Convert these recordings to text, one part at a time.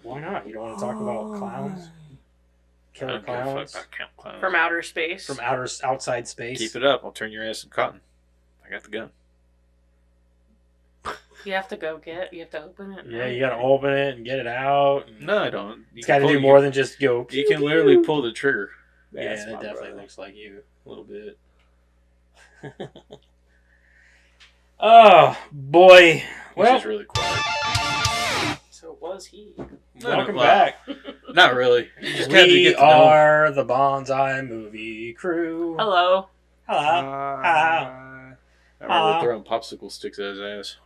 Why not? You don't want to talk about clowns? Killer clowns clowns from outer space. from outside space. Keep it up. I'll turn your ass in cotton. I got the gun. You have to you have to open it. Yeah, you got to open it and get it out. No, I don't. It's got to do more than just go. You can literally pull the trigger. Yeah, it definitely looks like you a little bit. Oh boy! Well, is really quiet. So was he? Welcome back. Not really. We are the Bonsai Movie Crew. Hello. Hello. I remember throwing popsicle sticks at his ass.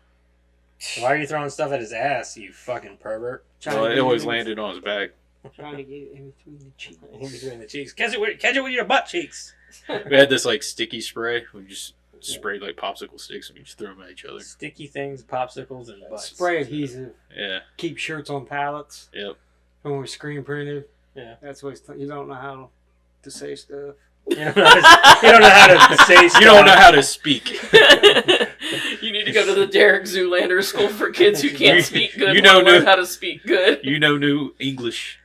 Why are you throwing stuff at his ass, you fucking pervert? Well, it always landed on his back. Trying to get it in between the cheeks. In between the cheeks. Catch it with your butt cheeks. We had this like sticky spray. We just sprayed like popsicle sticks and we just threw them at each other. Sticky things, popsicles, and butts. Spray adhesive. Yeah. Keep shirts on pallets. Yep. When we're screen printed. Yeah. That's what you don't know how to say stuff. You don't know how to say stuff. You don't know how to speak. You need to go to the Derek Zoolander School for kids who can't speak good. You don't know how to speak good. You know new English.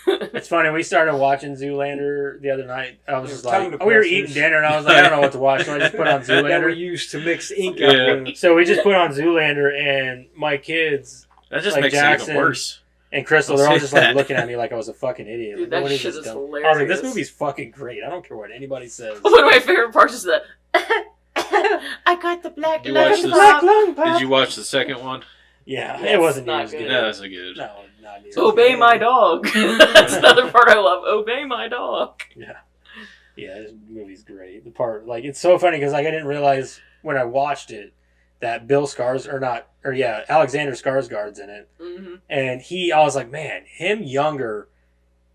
It's funny, we started watching Zoolander the other night. I was just like, we were eating dinner and I was like, I don't know what to watch, so I just put on Zoolander. That we used to mix ink up with. So we just put on Zoolander and my kids, that just like makes Jackson, it even worse. And Crystal, they're all just like looking at me like I was a fucking idiot. Dude, like, that shit is hilarious. I was like, this movie's fucking great. I don't care what anybody says. One of my favorite parts is that I got the black lung. Did you watch the second one? Yeah, it wasn't not as good. No, that's not good. No, not near. Obey my dog. That's another part I love. Obey my dog. Yeah. Yeah, this movie's great. The part, like, it's so funny because like I didn't realize when I watched it that Alexander Skarsgård's in it, and I was like, man, him younger,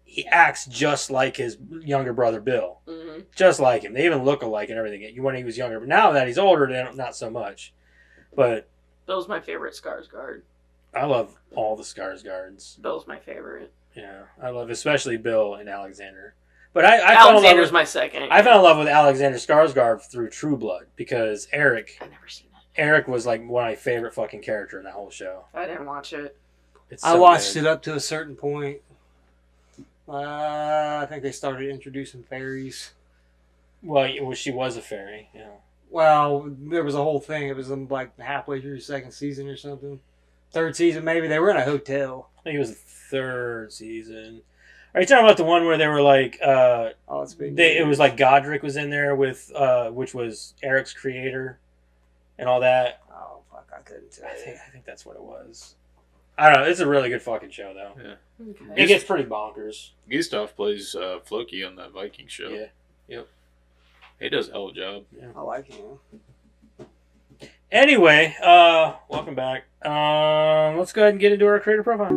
he acts just like his younger brother Bill, just like him. They even look alike and everything when he was younger. But now that he's older, not so much. But Bill's my favorite Skarsgård. I love all the Skarsgårds. Bill's my favorite. Yeah, I love especially Bill and Alexander. But Alexander's my second. I fell in love with Alexander Skarsgård through True Blood because Eric. I've never seen it. Eric was like one of my favorite fucking character in that whole show. I didn't watch it. I watched it up to a certain point. I think they started introducing fairies. Well, she was a fairy. Yeah. Well, there was a whole thing. It was like halfway through the second season or something. Third season, maybe. They were in a hotel. I think it was the third season. Are you talking about the one where they were like, it's big. It was like Godric was in there with, which was Eric's creator, and all that. Oh fuck! I couldn't tell. I think that's what it was. I don't know. It's a really good fucking show, though. Yeah. Okay. It gets pretty bonkers. Gustav plays Floki on that Viking show. Yeah. Yep. He does a hell of a job. Yeah. I like him. Anyway, welcome back. Let's go ahead and get into our creator profile.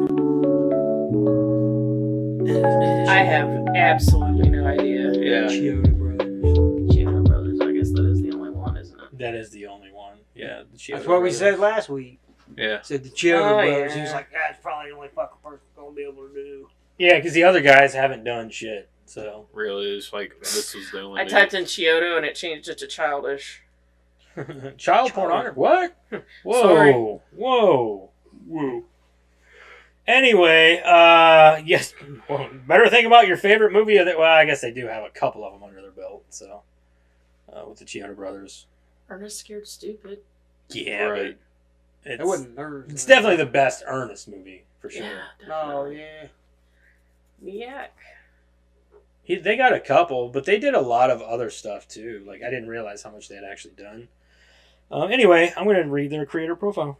I have absolutely no idea. Yeah. Chiodo Brothers. Chiodo Brothers. I guess that is the only one, isn't it? That is the only one. Yeah. The Chiodo That's what we Brothers. said last week. Yeah. Said the Chiodo Brothers. Yeah. He was like, that's probably the only fucking person gonna be able to do. Yeah, because the other guys haven't done shit. So Really is like this was the only. I typed in Chiodo and it changed it to childish. child pornography. What? Whoa. Sorry. Whoa. Anyway, yes. Well, better think about your favorite movie of that. Well, I guess they do have a couple of them under their belt. So, with the Chiodo Brothers. Ernest Scared Stupid. Yeah, Right. but It wasn't nerves. it's definitely the best Ernest movie for sure. Yeah, Oh definitely. yeah. Yuck. They got a couple, but they did a lot of other stuff too. Like I didn't realize how much they had actually done. Anyway, I'm going to read their creator profile.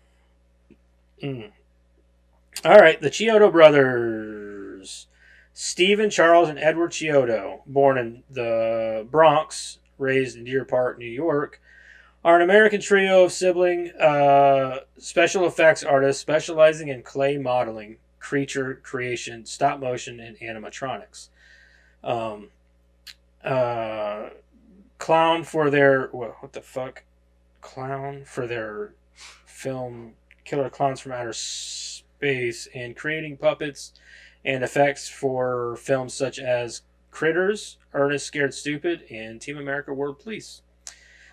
All right, the Chiodo Brothers. Stephen, Charles, and Edward Chiodo, born in the Bronx, raised in Deer Park, New York, are an American trio of sibling special effects artists specializing in clay modeling, creature creation, stop motion, and animatronics. Clown for their film Killer Clowns from Outer Space, and creating puppets and effects for films such as Critters, Ernest Scared Stupid, and Team America World Police.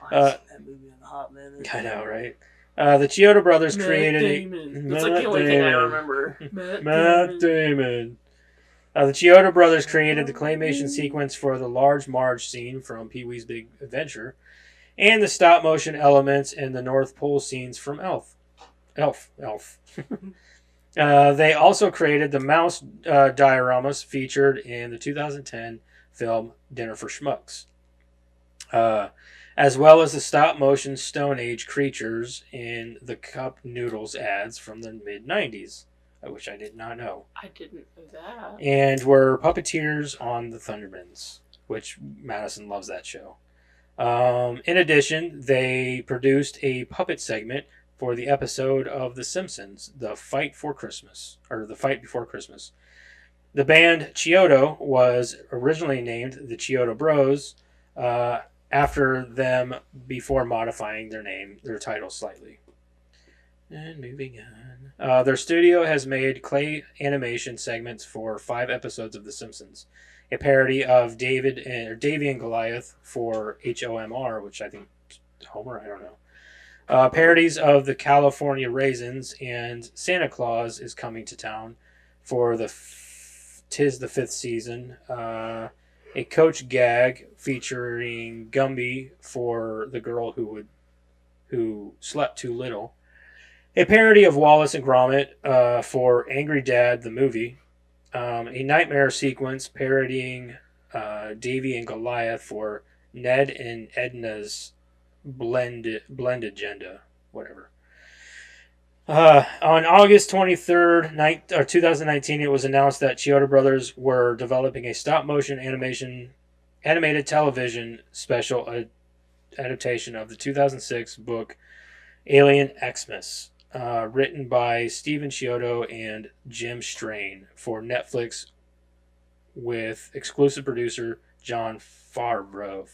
I haven't seen that movie in a hot minute. I know, right? The Chiodo Brothers Matt created Damon. That's like the only thing I remember. Matt Damon. The Chiodo Brothers created the claymation sequence for the Large Marge scene from Pee-wee's Big Adventure, and the stop-motion elements in the North Pole scenes from Elf. They also created the mouse dioramas featured in the 2010 film Dinner for Schmucks, as well as the stop-motion Stone Age creatures in the Cup Noodles ads from the mid-90s, which I did not know. I didn't know that. And were puppeteers on the Thundermans, which Madison loves that show. In addition, they produced a puppet segment for the episode of The Simpsons, The Fight Before Christmas. The band Chiodo was originally named the Chiodo Bros, after them before modifying their title slightly. And moving on. Their studio has made clay animation segments for 5 episodes of The Simpsons. A parody of Davy and Goliath for HOMR, which I think Homer, I don't know. Parodies of the California Raisins and Santa Claus is Coming to Town for the 5th season. A coach gag featuring Gumby for the girl who slept too little. A parody of Wallace and Gromit for Angry Dad the movie. A nightmare sequence parodying Davy and Goliath for Ned and Edna's blended agenda, whatever. On August 23rd, 2019, it was announced that Chiodo Brothers were developing a stop-motion animated television special adaptation of the 2006 book Alien Xmas, written by Stephen Chiodo and Jim Strain for Netflix, with exclusive producer John Favreau.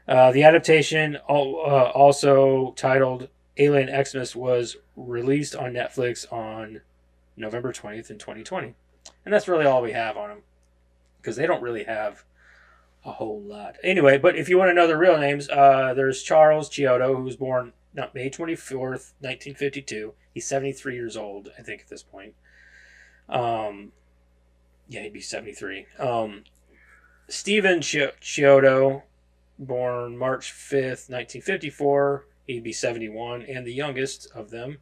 The adaptation, also titled Alien Xmas, was released on Netflix on November 20th in 2020. And that's really all we have on them, because they don't really have a whole lot. Anyway, but if you want to know their real names, there's Charles Chiodo, who was born May 24th, 1952. He's 73 years old, I think, at this point. Yeah, he'd be 73. Stephen Chiodo, born March 5th, 1954. He'd be 71. And the youngest of them,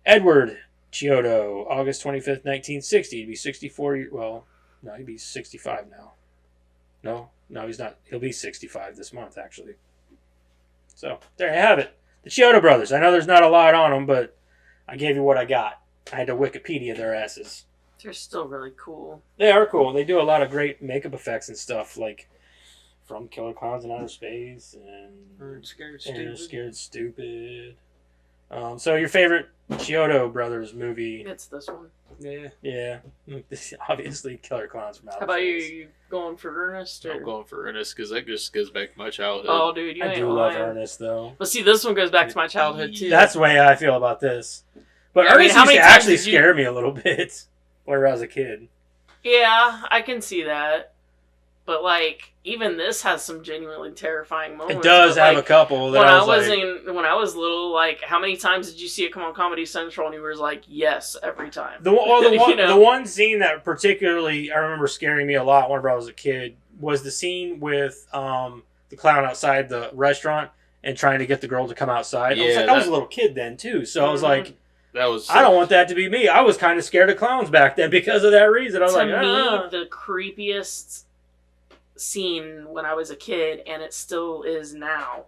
Edward Chiodo, August 25th, 1960. He'd be 64. Well, no, he'd be 65 now. No, he's not. He'll be 65 this month, actually. So, there you have it. The Chiodo Brothers. I know there's not a lot on them, but I gave you what I got. I had to Wikipedia their asses. They're still really cool. They are cool. They do a lot of great makeup effects and stuff, like from Killer Klowns in Outer Space and Scared Stupid. So your favorite Chiodo Brothers movie? It's this one. Yeah. Obviously, Killer Klowns from Outer Space. How about you? You going for Ernest? Or? I'm going for Ernest because that just goes back to my childhood. Oh, dude, you I ain't do lying. love Ernest, though. But see, this one goes back to my childhood too. That's the way I feel about this. But Yeah, I mean, Ernest how used many to times actually did you- scare me a little bit whenever I was a kid. Yeah, I can see that. But like, even this has some genuinely terrifying moments. It does but, have like, a couple. That when I was little, like, how many times did you see it come on Comedy Central and you were like, yes, every time? The one, You know? the one scene that particularly I remember scaring me a lot whenever I was a kid was the scene with the clown outside the restaurant and trying to get the girl to come outside. Yeah, I was a little kid then too, so I was like, that was. I don't want that to be me. I was kind of scared of clowns back then because of that reason. I was To like, me, ah. the creepiest scene when I was a kid, and it still is now,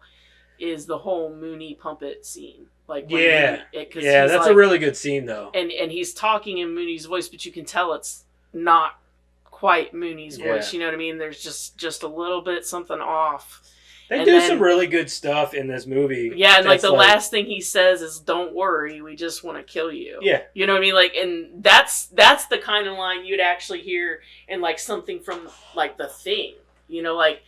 is the whole Mooney puppet scene. Like, when that's like, a really good scene though. and he's talking in Mooney's voice, but you can tell it's not quite Mooney's voice. You know what I mean? There's just a little bit something off. They And do then- some really good stuff in this movie. Yeah, and like that's the last thing he says is, "Don't worry, we just want to kill you." Yeah. You know what I mean? Like, and that's the kind of line you'd actually hear in like something from like The Thing. You know, like,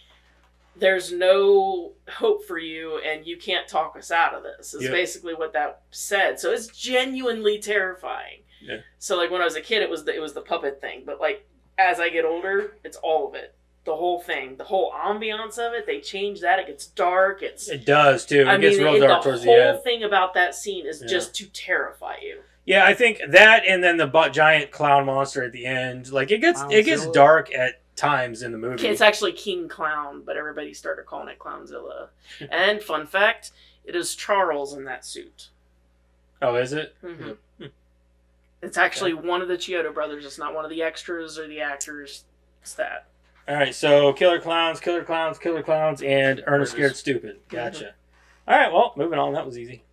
there's no hope for you and you can't talk us out of this. Is basically what that said. So it's genuinely terrifying. Yeah. So like when I was a kid, it was the puppet thing, but like as I get older, it's all of it. the whole thing, the whole ambiance of it. They change that. It gets dark. It does too. It gets real dark towards the end. The whole thing about that scene is just to terrify you. Yeah, I think that, and then the giant clown monster at the end. Like it gets dark at times in the movie. It's actually King Clown, but everybody started calling it Clownzilla. And fun fact, it is Charles in that suit. Oh, is it? Mm-hmm. It's actually one of the Chiodo brothers. It's not one of the extras or the actors. It's that. All right, so Killer Klowns, and Ernest Scared Stupid. Gotcha. All right, well, moving on. That was easy.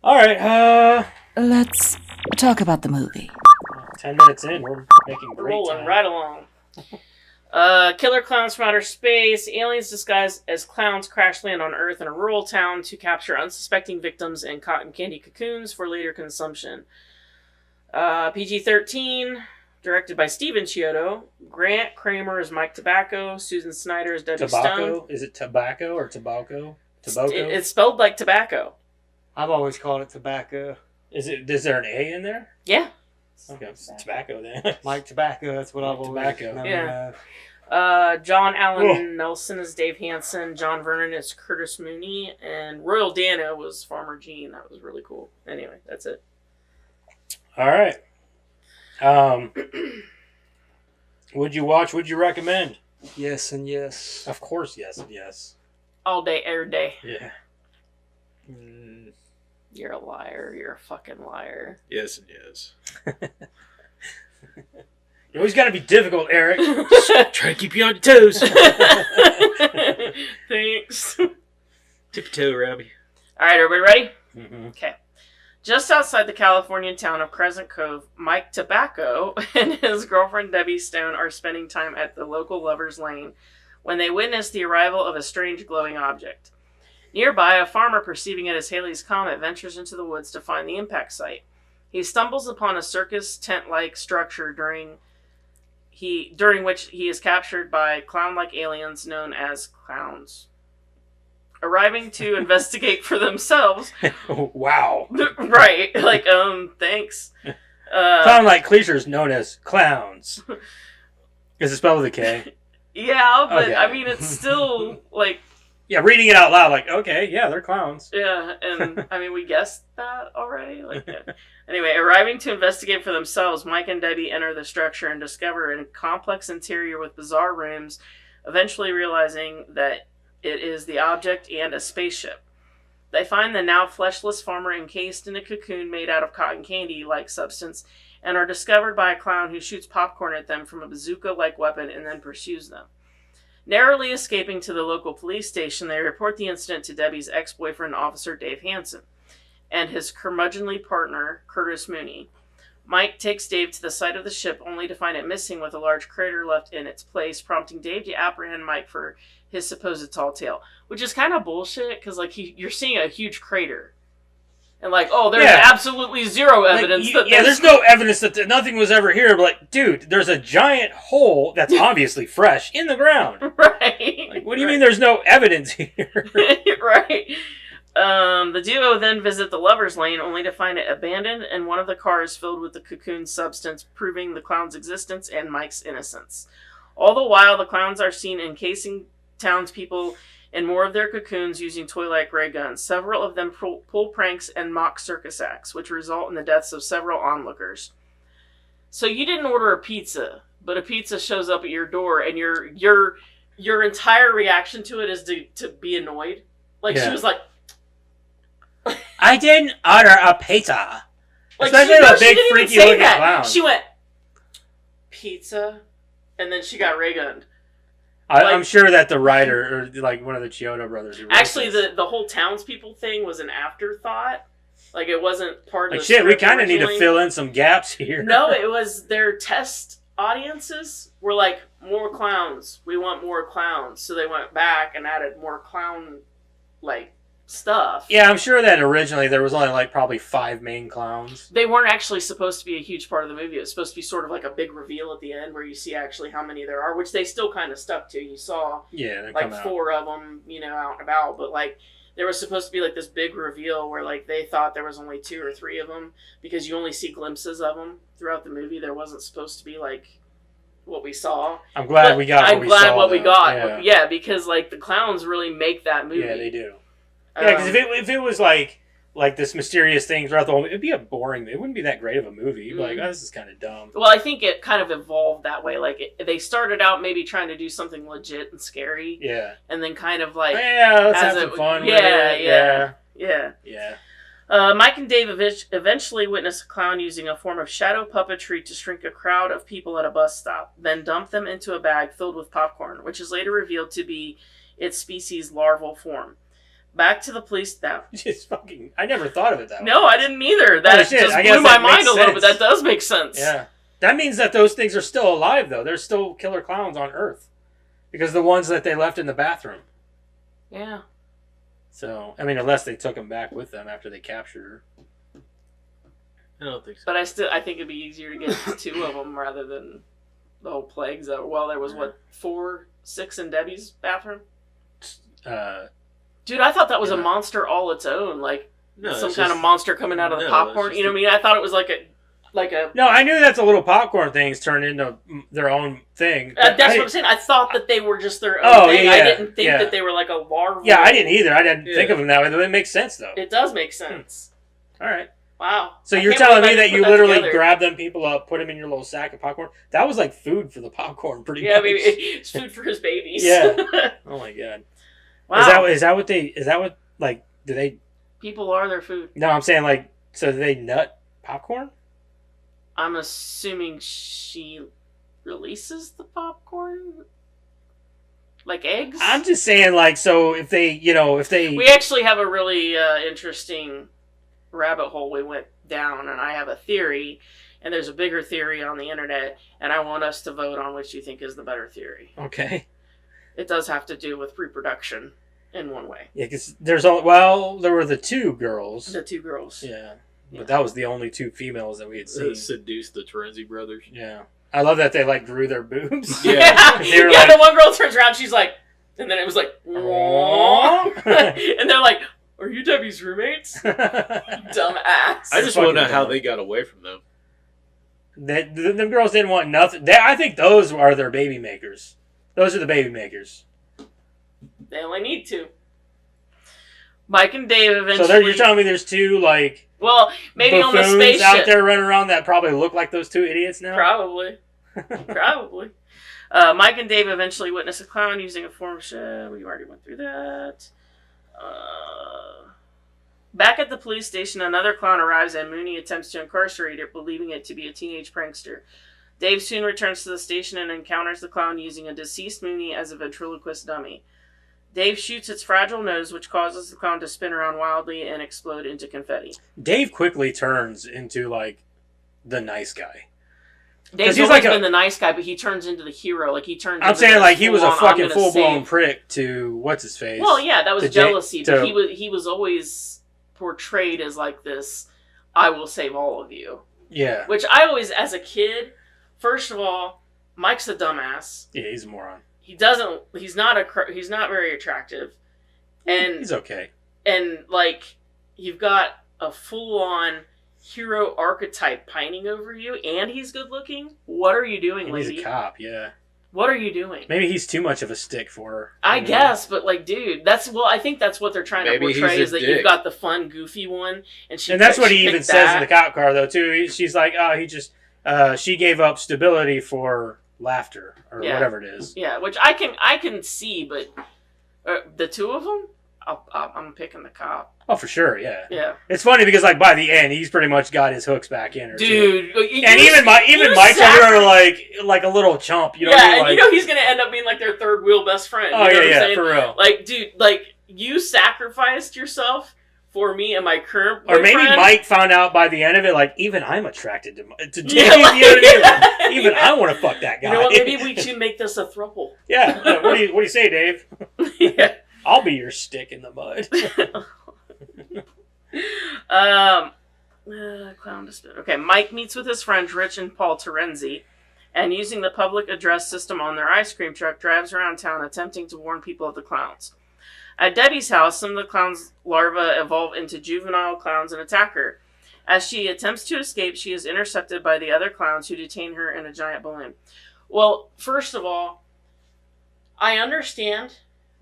All right. Let's talk about the movie. 10 minutes in, we're making great Rolling time. right along. Killer clowns from outer space. Aliens disguised as clowns crash land on Earth in a rural town to capture unsuspecting victims in cotton candy cocoons for later consumption. PG-13, directed by Steven Chiodo. Grant Kramer is Mike Tobacco. Susan Snyder is Debbie Stone. Is it tobacco or tobacco? Tobacco? It's spelled like tobacco. I've always called it tobacco. Is there an A in there? Yeah. Okay, it's tobacco then. Mike Tobacco, that's what I've always Tobacco. known. Yeah. John Allen Nelson is Dave Hansen. John Vernon is Curtis Mooney. And Royal Dano was Farmer Gene. That was really cool. Anyway, that's it. All right. Would you watch? Would you recommend? Yes and yes. Of course, yes and yes. All day, every day. Yeah. You're a liar. You're a fucking liar. Yes and yes. You always got to be difficult, Eric. Try to keep you on your toes. Thanks. Tip your toe, Robbie. All right, everybody ready? Mm-hmm. Okay. Just outside the Californian town of Crescent Cove, Mike Tobacco and his girlfriend Debbie Stone are spending time at the local Lover's Lane when they witness the arrival of a strange glowing object. Nearby, a farmer, perceiving it as Halley's Comet, ventures into the woods to find the impact site. He stumbles upon a circus tent-like structure during which he is captured by clown-like aliens known as Klowns. Arriving to investigate for themselves. Wow. Right. Like, thanks. Clown-like creatures known as clowns. Is it spelled with a K? Yeah, but Okay. I mean, it's still, like... Yeah, reading it out loud, like, okay, yeah, they're clowns. Yeah, and, I mean, we guessed that already? Like, yeah. Anyway, arriving to investigate for themselves, Mike and Debbie enter the structure and discover a complex interior with bizarre rooms, eventually realizing that it is the object and a spaceship. They find the now fleshless farmer encased in a cocoon made out of cotton candy-like substance and are discovered by a clown who shoots popcorn at them from a bazooka-like weapon and then pursues them. Narrowly escaping to the local police station, they report the incident to Debbie's ex-boyfriend, Officer Dave Hansen, and his curmudgeonly partner, Curtis Mooney. Mike takes Dave to the site of the ship only to find it missing with a large crater left in its place, prompting Dave to apprehend Mike for his supposed tall tale. Which is kind of bullshit, because like you're seeing a huge crater. And like, oh, there's absolutely zero evidence that there's no evidence that nothing was ever here. But like, dude, there's a giant hole that's obviously fresh in the ground. Right. Like, what do you mean there's no evidence here? Right. The duo then visit the Lover's Lane only to find it abandoned and one of the cars filled with the cocoon substance, proving the clown's existence and Mike's innocence. All the while, the clowns are seen encasing townspeople in more of their cocoons using toy-like ray guns. Several of them pull pranks and mock circus acts, which result in the deaths of several onlookers. So you didn't order a pizza, but a pizza shows up at your door, and your entire reaction to it is to be annoyed. Like, she was like... I didn't order a pizza. Like, Especially a big, freaky looking clown. She went, pizza? And then she got ray gunned. I'm sure that the writer, or like one of the Chiodo brothers... Actually, the whole townspeople thing was an afterthought. Like, it wasn't part of like, the shit, we script kind of need to originally. fill in some gaps here. No, it was their test audiences were like, more clowns. We want more clowns. So they went back and added more clown, like, stuff. Yeah, I'm sure that originally there was only like probably 5 main clowns. They weren't actually supposed to be a huge part of the movie. It was supposed to be sort of like a big reveal at the end where you see actually how many there are, which they still kind of stuck to. You saw like 4 of them, out and about, but like there was supposed to be like this big reveal where like they thought there was only 2 or 3 of them because you only see glimpses of them throughout the movie. There wasn't supposed to be like what we saw. I'm glad we got. I'm what we glad saw, what we though. got. Yeah, because like the clowns really make that movie. Yeah, they do. Yeah, because if it was like this mysterious thing throughout the whole, it'd be a boring. It wouldn't be that great of a movie. You'd be like, oh, this is kind of dumb. Well, I think it kind of evolved that way. Like they started out maybe trying to do something legit and scary. Yeah. And then kind of like let's have some fun. Yeah. Mike and Dave eventually witness a clown using a form of shadow puppetry to shrink a crowd of people at a bus stop, then dump them into a bag filled with popcorn, which is later revealed to be its species' larval form. Back to the police now. Just fucking, I never thought of it that way. No, I didn't either. That just blew my mind a little bit. That does make sense. Yeah. That means that those things are still alive, though. There's still killer clowns on Earth. Because the ones that they left in the bathroom. Yeah. So, I mean, unless they took them back with them after they captured her. I don't think so. But I think it'd be easier to get 2 of them rather than the whole plagues. There was, 6 in Debbie's bathroom? Dude, I thought that was a monster all its own. Like, some kind of monster coming out of the popcorn. You know what I mean? I thought it was like a... No, I knew that's a little popcorn things turned into their own thing. That's what I'm saying. I thought that they were just their own thing. I didn't think that they were like a larval. Yeah, I didn't either. I didn't think of them that way. It makes sense, though. It does make sense. All right. Wow. So you're telling me that you literally grab them people up, put them in your little sack of popcorn? That was like food for the popcorn, pretty much. Yeah, maybe it's food for his babies. Yeah. Oh my god. Wow. Is that what do they... People are their food. No, I'm saying like, so do they nut popcorn? I'm assuming she releases the popcorn? Like eggs? I'm just saying like, so if they... We actually have a really interesting rabbit hole we went down, and I have a theory, and there's a bigger theory on the internet, and I want us to vote on which you think is the better theory. Okay. It does have to do with reproduction in one way. Yeah, because there were the 2 girls. The 2 girls. Yeah. But that was the only 2 females that we had seen. Seduced the Terenzi brothers. Yeah. I love that they like grew their boobs. Yeah. The one girl turns around, she's like, and then it was like, aww. And they're like, are you Debbie's roommates? Dumb ass. I just want to know how they got away from them. Them girls didn't want nothing. I think those are their baby makers. Those are the baby makers. They only need 2. Mike and Dave eventually... So you're telling me there's 2, like... Well, maybe on the spaceship. Out there running around that probably look like those 2 idiots now? Probably. Probably. Mike and Dave eventually witness a clown using a form of... We already went through that. Back at the police station, another clown arrives and Mooney attempts to incarcerate it, believing it to be a teenage prankster. Dave soon returns to the station and encounters the clown using a deceased Mooney as a ventriloquist dummy. Dave shoots its fragile nose, which causes the clown to spin around wildly and explode into confetti. Dave quickly turns into, like, the nice guy. Dave's always been the nice guy, but he turns into the hero. Like, he turns I'm saying, like, he was a fucking full-blown prick to what's-his-face. Well, yeah, that was jealousy, but he was always portrayed as, like, this, I will save all of you. Yeah. Which I always, as a kid, first of all, Mike's a dumbass. Yeah, he's a moron. He's not very attractive. And he's okay. And, like, you've got a full-on hero archetype pining over you, and he's good-looking? What are you doing, lady? He's a cop, yeah. What are you doing? Maybe he's too much of a stick for her. I guess, but, like, dude, I think that's what they're trying to portray, is that you've got the fun, goofy one, and that's what he even says in the cop car, though, too. She's like, she gave up stability for laughter, or whatever it is. Yeah, which I can see, but the 2 of them, I'm picking the cop. Oh, for sure, yeah. Yeah. It's funny because, like, by the end, he's pretty much got his hooks back in her, dude. And even Mike's over her like a little chump, you know? Yeah, and you know he's gonna end up being like their third wheel best friend. Oh, you know yeah, for real. Like, dude, like, you sacrificed yourself for me and my current boyfriend. Or maybe Mike found out by the end of it, like, even I'm attracted to Dave. Yeah, like, you know what I mean? Even I want to fuck that guy. You know what? Maybe we should make this a thruple. Yeah. What do you say, Dave? Yeah. I'll be your stick in the mud. Clown dispute. Okay, Mike meets with his friends Rich and Paul Terenzi, and using the public address system on their ice cream truck, drives around town attempting to warn people of the clowns. At Debbie's house, some of the clown's larvae evolve into juvenile clowns and attack her. As she attempts to escape, she is intercepted by the other clowns who detain her in a giant balloon. Well, first of all, I understand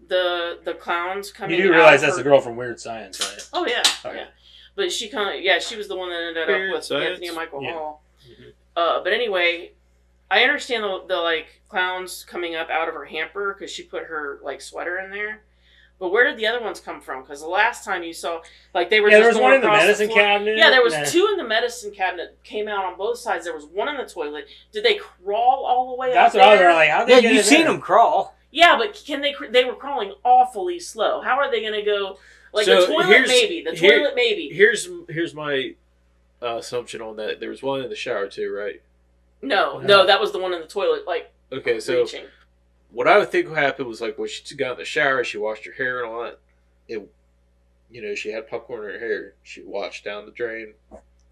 the clowns coming. You do out realize of that's her- the girl from Weird Science, right? Oh yeah, Okay. yeah. But she she was the one that ended Weird up with Science? Anthony and Michael Yeah. Hall. Mhm. But anyway, I understand the like clowns coming up out of her hamper because she put her like sweater in there. But where did the other ones come from? Because the last time you saw, like they were Yeah, just there was going one in the across medicine floor. cabinet. Yeah, there was and- two in the medicine cabinet. Came out on both sides. There was one in the toilet. Did they crawl all the way That's up what I was there? like. How Yeah, they get you've in seen there? them crawl. Yeah, but can they? They were crawling awfully slow. How are they going to go? Like So the toilet, here's- maybe. The here- toilet, maybe. Here's my assumption on that. There was one in the shower too, right? No, that was the one in the toilet. Like Okay, so reaching. what I would think would happen was like when she got in the shower, she washed her hair and all that. She had popcorn in her hair. She washed down the drain,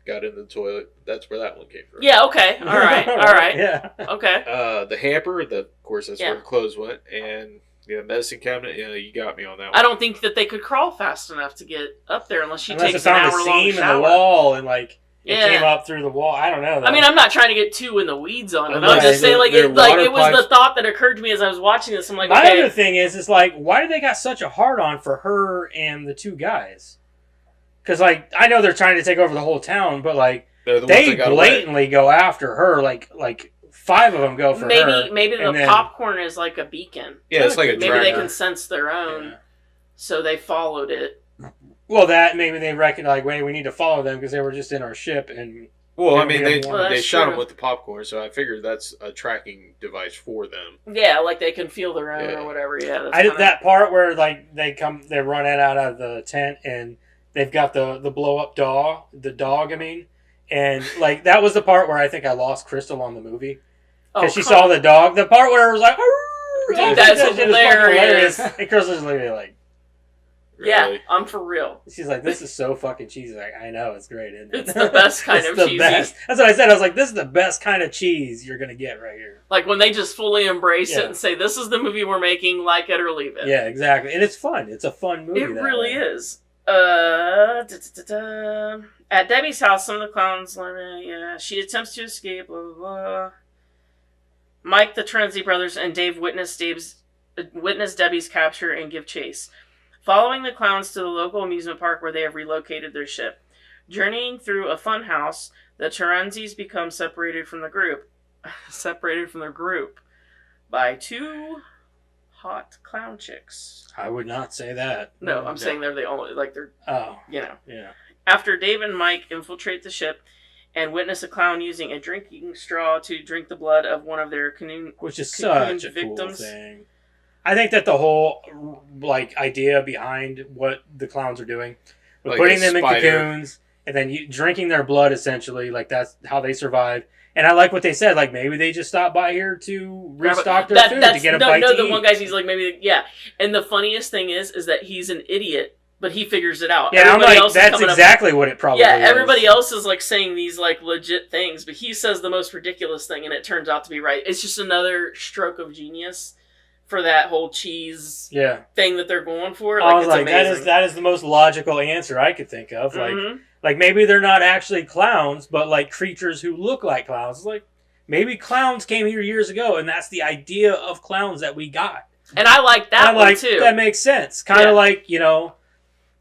got in the toilet. That's where that one came from. Yeah. Okay. All right. All right. Yeah. Okay. The hamper, of course, that's Yeah. where the clothes went, and medicine cabinet. Yeah, you got me on that one. I don't think that they could crawl fast enough to get up there unless she Unless it takes an found a hour long seam in shower. the wall and like it Yeah. came up through the wall. I don't know. Though. I mean, I'm not trying to get too in the weeds on it. I'm Unless just saying, like, their it was water the pipes- thought that occurred to me as I was watching this. I'm like, my okay, other thing is like, why do they got such a hard on for her and the two guys? Because like, I know they're trying to take over the whole town, but like, They're the ones they that got away. blatantly go after her. Like 5 of them go for her. maybe the and then- popcorn is like a beacon. Yeah, it's like a Maybe tracker. they can sense their own, Yeah. so they followed it. Well, that maybe they reckon like, wait, we need to follow them because they were just in our ship and. Well, I Yeah, mean, we they have one. Well, they that's shot true. them with the popcorn, so I figured that's a tracking device for them. Yeah, like they can feel their own Yeah. or whatever. Yeah, that's I did kinda- that part where like they run it out of the tent and they've got the blow up dog. I mean, and like that was the part where I think I lost Crystal on the movie because she come saw the dog. The part where it was like, Dude, that's shit was fucking hilarious. And Crystal's literally like, Yeah, Really. I'm for real. she's like, this is so fucking cheesy. Like, I know it's great, isn't it? It's the best kind It's of the cheesy. best. That's what I said. I was like, this is the best kind of cheese you're gonna get right here. Like when they just fully embrace Yeah. it and say, "This is the movie we're making. Like it or leave it." Yeah, exactly. And it's fun. It's a fun movie. It that really way. is. At Debbie's house, some of the clowns, she attempts to escape, blah, blah, blah. Mike, the Chiodo Brothers, and Dave witness Debbie's capture and give chase, following the clowns to the local amusement park where they have relocated their ship. Journeying through a fun house, the Chiodos become separated from the group by two hot clown chicks. I would not say that. No, I'm saying they're the only, like, they're, Oh, you know. yeah. After Dave and Mike infiltrate the ship and witness a clown using a drinking straw to drink the blood of one of their Which is cocoon such a cool victims. thing. I think that the whole like idea behind what the clowns are doing, with Like putting a them in spider. cocoons and then drinking their blood, essentially, like that's how they survive. And I like what they said, like maybe they just stopped by here to restock their food to get a bite to the eat. one guy's he's like maybe yeah. And the funniest thing is that he's an idiot, but he figures it out. Yeah, Everybody I'm like, else is that's coming up- exactly what it probably Yeah, is. everybody else is like saying these like legit things, but he says the most ridiculous thing, and it turns out to be right. It's just another stroke of genius for that whole cheese Yeah. thing that they're going for. I Like was it's like, amazing. that is the most logical answer I could think of. Mhm. Like maybe they're not actually clowns, but like creatures who look like clowns. It's like maybe clowns came here years ago, and that's the idea of clowns that we got. And I like And that I'm one like, too. that makes sense. Kind of Yeah. like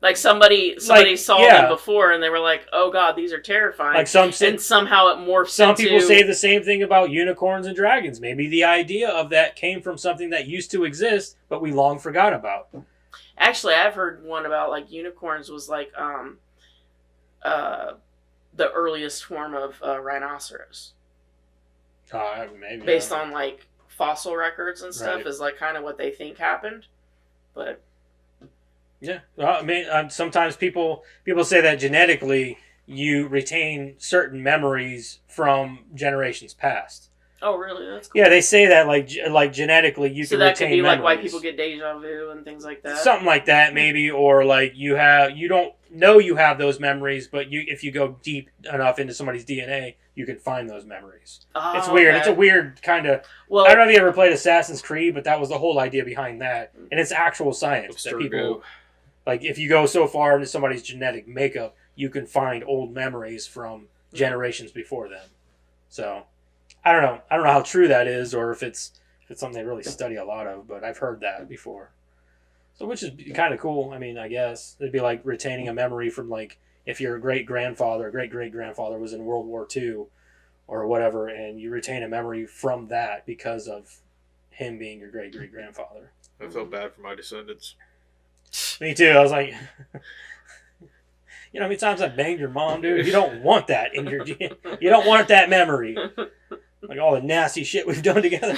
Like somebody Like, saw yeah. them before and they were like, "Oh God, these are terrifying." like some and somehow it morphs some into... people say the same thing about unicorns and dragons. Maybe the idea of that came from something that used to exist, but we long forgot about. Actually, I've heard one about like unicorns was like the earliest form of rhinoceros, Maybe based on like fossil records and stuff. Right. Is like kind of what they think happened, but Yeah, well, I mean, sometimes people say that genetically you retain certain memories from generations past. oh really? That's cool. Yeah, they say that like genetically you So can that could retain be like why memories. people get deja vu and things like that. Something like that, maybe, or like you don't know you have those memories, but if you go deep enough into somebody's DNA, you can find those memories. Oh, It's weird. okay. It's a weird kind of. Well, I don't know if you ever played Assassin's Creed, but that was the whole idea behind that, and it's actual science that people. Like, if you go so far into somebody's genetic makeup, you can find old memories from generations before them. So, I don't know. I don't know how true that is, or if it's something they really study a lot of. But I've heard that before. So, which is kind of cool. I mean, I guess it'd be like retaining a memory from like if your great great great grandfather was in World War II, or whatever, and you retain a memory from that because of him being your great great grandfather. I felt bad for my descendants. Me too. I was like, you know how many times I banged your mom, dude? You don't want that in your. You don't want that memory. Like all the nasty shit we've done together.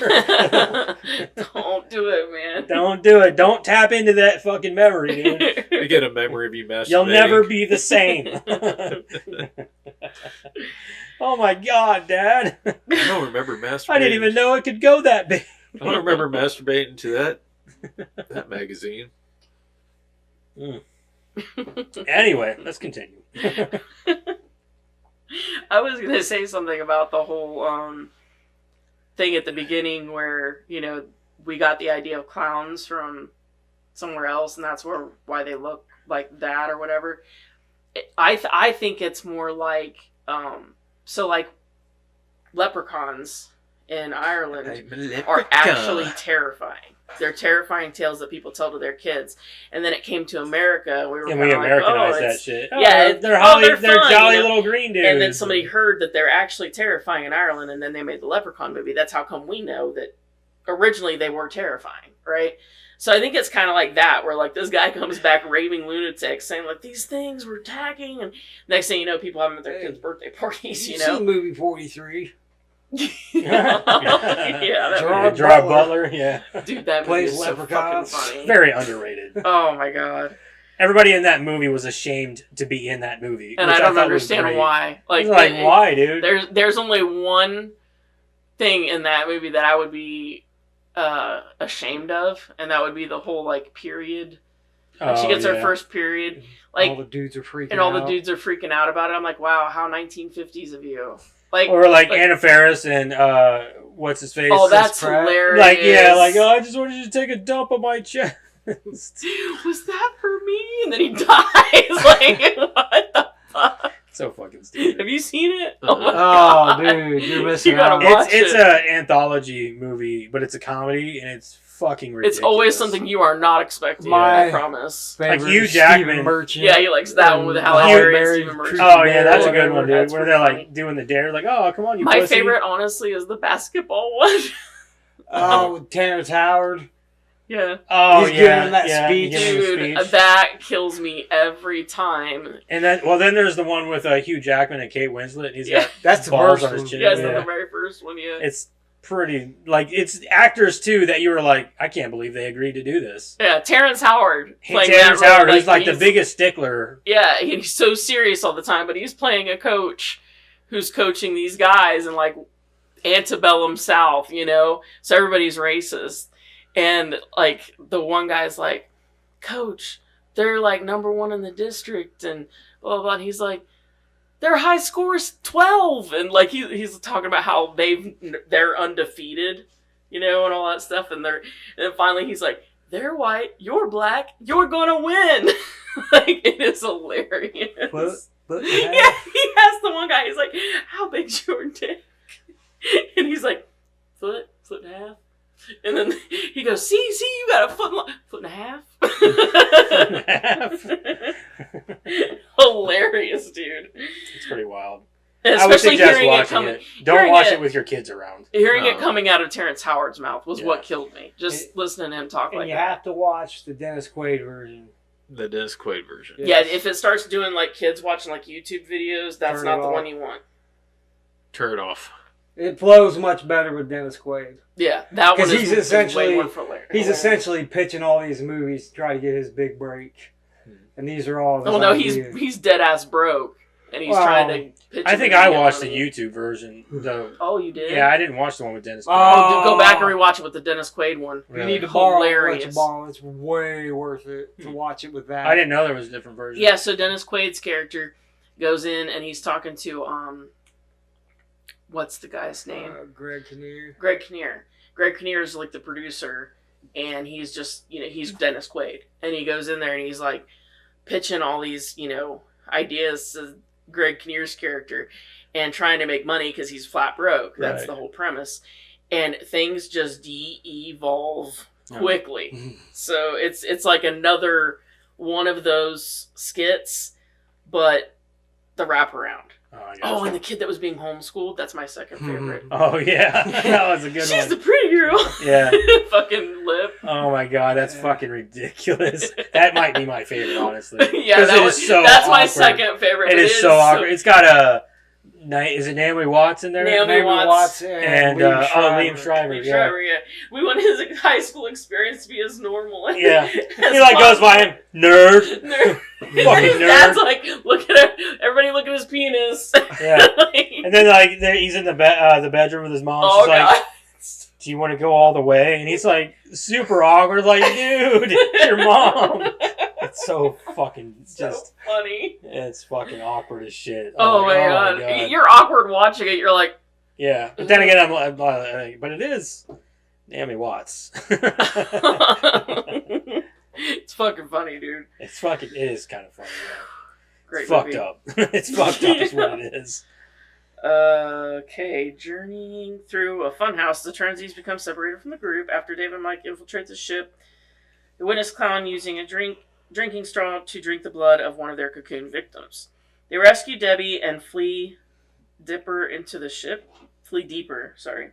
Don't do it, man. Don't do it. Don't tap into that fucking memory, dude. You get a memory of you masturbating. You'll never be the same. Oh my God, Dad. I don't remember masturbating. I didn't even know it could go that big. I don't remember masturbating to that magazine. Anyway, let's continue. I was going to say something about the whole thing at the beginning where, we got the idea of clowns from somewhere else, and that's why they look like that or whatever. I think it's more like, like leprechauns in Ireland are actually terrifying. They're terrifying tales that people tell to their kids. And then it came to America. We were and we Americanized that shit. Yeah, they're fun, jolly little green dudes. And then somebody heard that they're actually terrifying in Ireland, and then they made the Leprechaun movie. That's how come we know that originally they were terrifying, right? So I think it's kind of like that, where like this guy comes back raving lunatic, saying like these things were attacking, and next thing you know, people have them at their kids' birthday parties. You seen movie 43? Yeah, Gerard Butler, yeah. Dude, that movie is so fucking funny. Very underrated. Oh my God. Everybody in that movie was ashamed to be in that movie, and I don't understand why. Why, dude? There's only one thing in that movie that I would be ashamed of, and that would be the whole like period. Like, she gets her first period, like all the dudes are freaking out. And all the dudes are freaking out about it. I'm like, wow, how 1950s of you. Or like Anna Faris and what's his face? Oh, that's hilarious. Like I just wanted you to take a dump on my chest. Was that for me? And then he dies. Like, what the fuck? So fucking stupid. Have you seen it? Oh, dude, you're missing out. It's an anthology movie, but it's a comedy, and it's fucking ridiculous. It's always something you are not expecting. I promise. Like Hugh Jackman. Yeah, he likes that one with Halle Berry and Stephen Merchant. Oh yeah, that's a good one, dude. Where they're like doing the dare, like, oh come on, you. My pussy. favorite, honestly, is the basketball one. Oh, with Terrence Howard. Yeah. Oh, he's giving that speech. Dude, that kills me every time. And then there's the one with Hugh Jackman and Kate Winslet. And he's got that's the balls first on his chin. Yeah, it's the very first one, yeah. It's pretty, like, it's actors, too, that you were like, I can't believe they agreed to do this. Yeah, Terrence Howard. Terrence Howard, who's like the biggest stickler. Yeah, he's so serious all the time, but he's playing a coach who's coaching these guys in, like, antebellum South, So everybody's racist. And, like, the one guy's like, Coach, they're, like, number one in the district, and blah, blah, blah. And he's like, their high score is 12. And, like, he's talking about how they're undefeated, and all that stuff. And then finally he's like, they're white, you're black, you're gonna win. Like, it is hilarious. But yeah, he asked the one guy, he's like, how big's your dick? And he's like, foot and a half. And then he goes, see, you got a foot and a half. Foot and a half. Hilarious, dude. It's pretty wild. And I would especially suggest hearing watching it coming. it. Don't watch it with your kids around. Hearing it coming out of Terrence Howard's mouth was what killed me. Just listening to him talk like that. And you have to watch the Dennis Quaid version. The Dennis Quaid version. Yeah, if it starts doing like kids watching like YouTube videos, that's not the one you want. Turn it off. It flows much better with Dennis Quaid. Yeah, that one is essentially way more he's essentially pitching all these movies to try to get his big break, and these are all. Oh no, he's dead ass broke, and he's trying to. Pitch I think I watched the YouTube version. Oh, you did? Yeah, I didn't watch the one with Dennis Quaid. Oh, go back and rewatch it with the Dennis Quaid one. You need to borrow. It's way worth it to watch it with that. I didn't know there was a different version. Yeah, so Dennis Quaid's character goes in and he's talking to what's the guy's name? Greg Kinnear. Greg Kinnear is like the producer, and he's just, he's Dennis Quaid. And he goes in there and he's like pitching all these, ideas to Greg Kinnear's character, and trying to make money because he's flat broke. That's Right. the whole premise. And things just de-evolve quickly. So it's like another one of those skits, but the wraparound. Oh, and the kid that was being homeschooled, that's my second favorite. Oh, yeah. That was a good She's one. the pretty girl. Yeah. Fucking lip. Oh, my God. That's fucking ridiculous. That might be my favorite, honestly. Yeah, 'Cause that it was, is so that's my awkward. second favorite. It but is so awkward. It's got a... Is it Naomi Watts in there? Naomi Watts. And Liam Shriver. Liam Yeah. Shriver, yeah. We want his high school experience to be as normal. Yeah. as He like goes by him, nerd. Nerd. Fucking His nerd. dad's like, look at it. Everybody look at his penis. Yeah. Like, And then like he's in the bedroom with his mom. oh, She's like, God. "Do you want to go all the way?" And he's like, super awkward, like, "Dude, it's your mom." It's so fucking just. So funny. It's fucking awkward as shit. Oh, my God. You're awkward watching it. You're like, Yeah, but then again, I'm like, but it is Naomi Watts. it's fucking funny, dude. It is kind of funny. Yeah. Great It's fucked movie. up. It's fucked up is what it is. Okay, journeying through a funhouse, the Transies become separated from the group after Dave and Mike infiltrate the ship. They witness Clown using a drinking straw to drink the blood of one of their cocoon victims. They rescue Debbie and flee deeper into the ship. Flee deeper, sorry.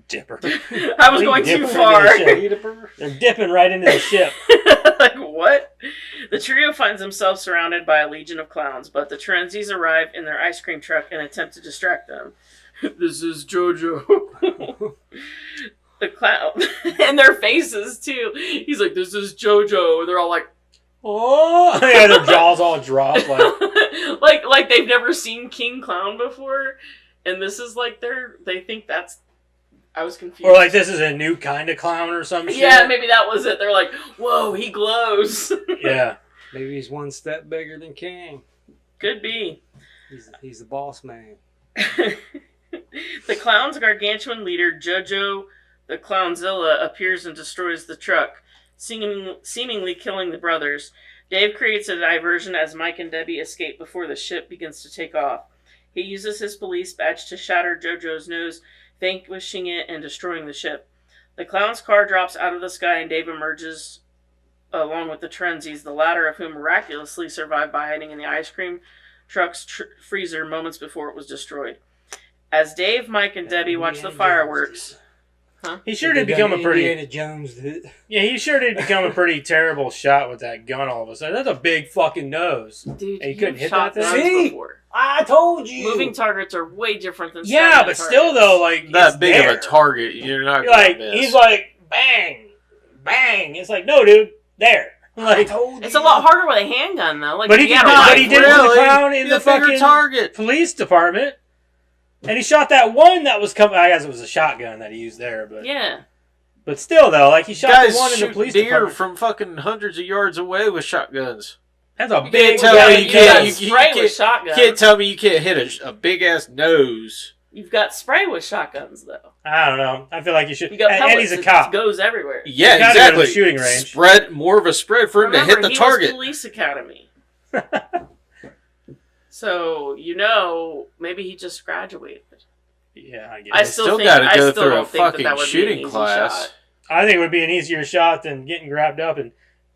Dipper. I was Flee going deeper too into far. the ship. They're dipping right into the ship. Like, what? The trio finds themselves surrounded by a legion of clowns, but the Transies arrive in their ice cream truck and attempt to distract them. This is JoJo. The clown. And their faces, too. He's like, this is JoJo. And they're all like, Oh, yeah, their jaws all drop. like they've never seen King Clown before. And this is like they think that's... I was confused. Or like this is a new kind of clown or some shit. Yeah, maybe that was it. They're like, whoa, he glows. Yeah. Maybe he's one step bigger than King. Could be. He's the boss man. The clown's gargantuan leader, Jojo the Clownzilla, appears and destroys the truck, seemingly killing the brothers. Dave creates a diversion as Mike and Debbie escape before the ship begins to take off. He uses his police badge to shatter Jojo's nose, vanquishing it and destroying the ship. The clown's car drops out of the sky and Dave emerges along with the Transies, the latter of whom miraculously survived by hiding in the ice cream truck's freezer moments before it was destroyed. As Dave, Mike, and Debbie watch the fireworks... He sure did become a pretty... Indiana Jones did. Yeah, he sure did become a pretty terrible shot with that gun all of a sudden. That's a big fucking nose. Dude, And you couldn't hit shot that guns thing? See? before. I told you. Moving targets are way different than Yeah, static but still targets. though, like That it's big there. of a target, you're not You're gonna like miss. he's like bang, bang. It's like no, dude, there. I Like, told you. It's a lot harder with a handgun though. Like, but he you did gotta not. rifle But he did it it. with the Really? clown in He's the a bigger fucking target. police department, and he shot that one that was coming. I guess it was a shotgun that he used there, but Yeah. but still though, like he shot Guys the one in the shoot police deer department. from fucking hundreds of yards away with shotguns. That's a You big. tell got, me guy. you you can't- got you spray can't- with shotguns. You can't tell me you can't hit a big ass nose. You've got spray with shotguns though. I don't know. I feel like you should. You got and pellets. he's a It cop. goes everywhere. Yeah, You gotta go to the exactly. shooting range. Spread more of a spread for him Remember, to hit the he target. was police academy. So maybe he just graduated. Yeah, I guess. I still think- gotta I go still through a don't think that fucking would be an shooting easy class. shot. I think it would be an easier shot than getting grabbed up and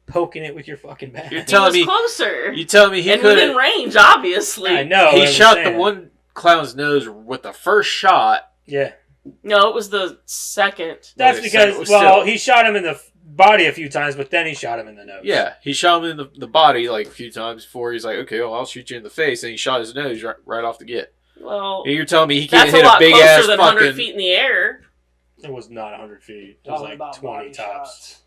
poking it with your fucking bat. You're He telling was me closer. you telling me he and could within have range, obviously. I know. he I'm shot the saying. one clown's nose with the first shot. Yeah, No, it was the second. that's Okay, because so well, still- he shot him in the body a few times, but then he shot him in the nose. Yeah, he shot him in the body like a few times before he's like, okay, well, I'll shoot you in the face, and he shot his nose right off the get. Well, And you're telling me he can't that's a hit lot big closer ass than 100 fucking. feet in the air. it was not 100 feet. It was Talking like about 20 body tops. shots.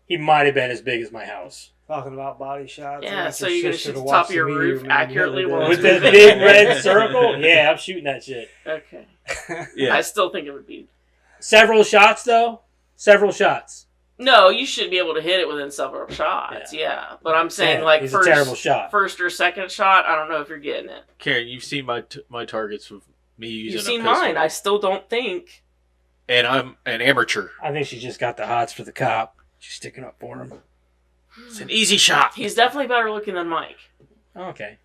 He might have been as big as my house Talking about body shots. Yeah, and so your you're gonna sister shoot to the top watch of your the roof meteor man accurately the while other with it's the day. big red circle. Yeah, I'm shooting that shit. Okay. Yeah. I still think it would be. Several shots though. Several shots. No, you should be able to hit it within several shots. Yeah, but I'm saying Yeah, like he's a terrible shot. first or second shot. I don't know if you're getting it. Karen, you've seen my targets with me using You've seen a pistol. mine. I still don't think. And I'm an amateur. I think she just got the hots for the cop. She's sticking up for him. It's an easy shot. He's definitely better looking than Mike. Okay.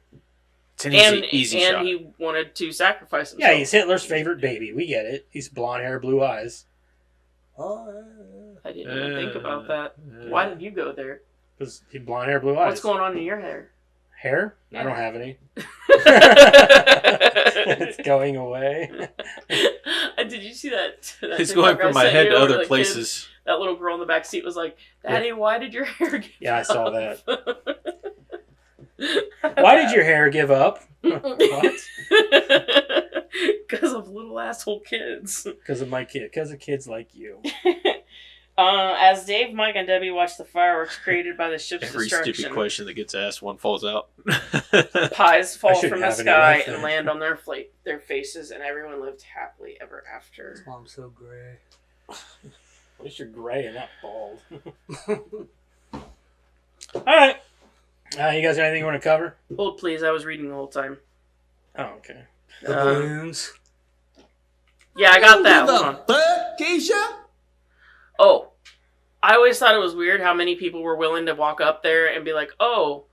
It's an and easy and shot. he wanted to sacrifice himself. Yeah, he's Hitler's favorite baby. We get it. He's blonde hair, blue eyes. I didn't even think about that. Why did you go there? Because he's blonde hair, blue eyes. What's going on in your hair? Hair? Yeah. I don't have any. It's going away. Did you see that? It's TikTok going I from my sent head you to where other the places. Kid, that little girl in the back seat was like, "Daddy, why did your hair give Yeah, I saw up?" that. Why did your hair give up? What? Because of little asshole kids. Because of my kid. Because of kids like you. As Dave, Mike, and Debbie watch the fireworks created by the ship's Every destruction, stupid question that gets asked, one falls out. pies fall shouldn't from the have any sky left and then. land on their faces, and everyone lived happily ever after. That's why I'm so gray. At least you're gray and not bald. Alright. You guys got anything you want to cover? Hold, please. I was reading the whole time. Oh, okay. The balloons. Yeah, I got that. Hold on. Oh, I always thought it was weird how many people were willing to walk up there and be like, "Oh,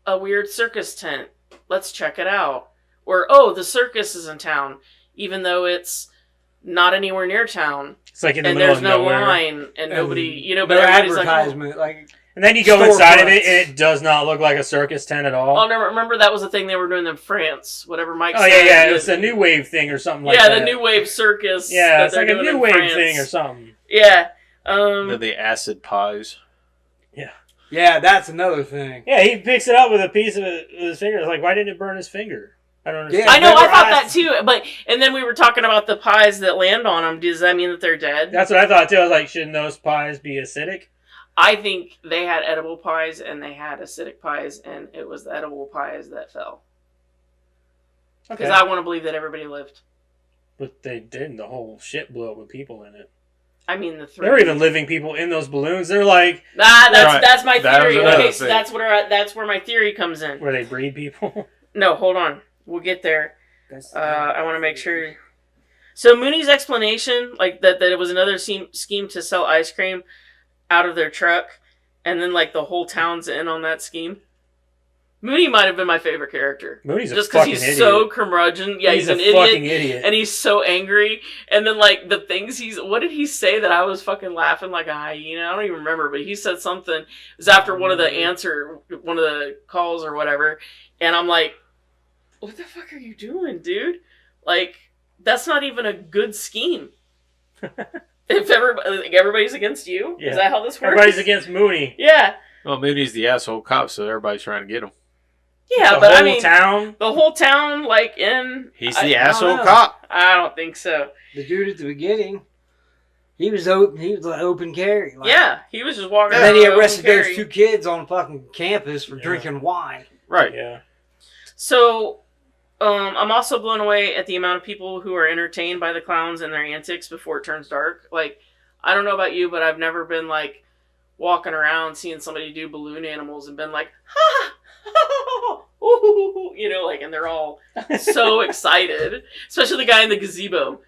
a weird circus tent. Let's check it out." Or, "Oh, the circus is in town," even though it's not anywhere near town. It's like in the And middle there's of no nowhere. line, and nobody, No but everybody's like, "Oh." advertisement. Like, And then you go inside of it, Storefronts. and it does not look like a circus tent at all. Oh, no, remember that was the thing they were doing in France. Whatever Mike Oh, said. yeah. It's a new wave thing or something like yeah, that. the new wave circus. Yeah, that it's they're like a doing new in wave France. thing or something. Yeah. The acid pies. yeah, that's another thing. Yeah, he picks it up with a piece of it with his finger. It's like, why didn't it burn his finger? I don't understand. Yeah, I know, they I were thought that asking- too. And then we were talking about the pies that land on them. Does that mean that they're dead? That's what I thought too. I was like, shouldn't those pies be acidic? I think they had edible pies and they had acidic pies, and it was the edible pies that fell. Because I want to believe that everybody lived. But they didn't. The whole shit blew up with people in it. I mean, the three. There were even living people in those balloons. They're like, Right. That's my That was theory. another Okay, so thing. that's where my theory comes in. where they breed people. No, hold on. We'll get there. That's I want to make sure. So Mooney's explanation, like that it was another scheme to sell ice cream out of their truck, and then like the whole town's in on that scheme. Mooney might have been my favorite character. Moody's a Just because fucking he's idiot. so curmudgeon. Yeah, he's a an idiot. fucking idiot. And he's so angry. And then, like, the things what did he say that I was fucking laughing like a hyena? I don't even remember, but he said something. It was after one of the calls or whatever. And I'm like, what the fuck are you doing, dude? Like, that's not even a good scheme. If everybody's against you? Yeah. Is that how this works? Everybody's against Mooney. Yeah. Well, Mooney's the asshole cop, so everybody's trying to get him. Yeah, The but whole I mean, town. the whole town, like, He's I the don't asshole know. cop. I don't think so. the dude at the beginning. He was open. He was like open carry. Like, Yeah, he was just walking And around. then he with arrested open those carry. 2 kids on fucking campus for Yeah. drinking wine. Right. Yeah. So, I'm also blown away at the amount of people who are entertained by the clowns and their antics before it turns dark. Like, I don't know about you, but I've never been, like, walking around seeing somebody do balloon animals and been like, ha! Ooh, you know, like, and they're all so excited. Especially the guy in the gazebo.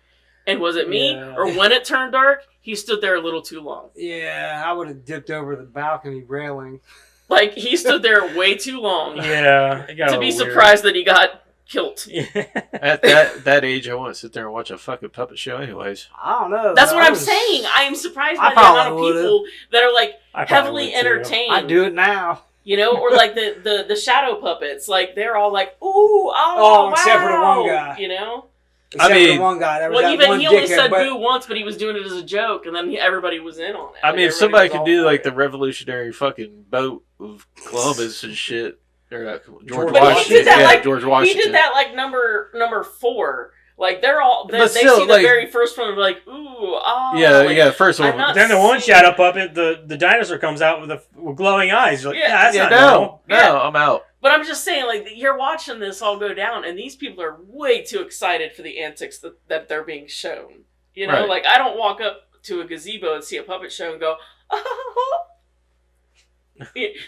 And was it me? Yeah. Or when it turned dark, he stood there a little too long. Yeah, I would have dipped over the balcony railing. Like, he stood there way too long Yeah. It got a to be little weird. surprised that he got killed. Yeah. At that age, I want to sit there and watch a fucking puppet show anyways. I don't know. That's what I I'm was- saying. I am surprised I by the amount of probably would've. people that are like I probably heavily would, too. entertained. I'd do it now. You know, or like the shadow puppets. Like they're all like, ooh, oh, Oh, except for the wow," one guy. You know. Except for mean- the one guy. There was Well, that even one he only dickhead, said but- boo once, but he was doing it as a joke, and then everybody was in on it. I Like, mean, if everybody somebody was could all do for like it. the revolutionary fucking boat of Columbus and shit, or George But he Washington, did that yeah, like- George He Washington. did that like number 4. Like they're all they But see still, the like- very first one and be like, ooh, oh, Yeah, like, yeah. First I'm one. not- Then the one seeing- shadow puppet, the dinosaur comes out with glowing eyes. You're like, Yeah. yeah, that's Yeah, not no, normal. Yeah. I'm out. But I'm just saying, like, you're watching this all go down, and these people are way too excited for the antics that they're being shown. You know, Right. like, I don't walk up to a gazebo and see a puppet show and go, oh.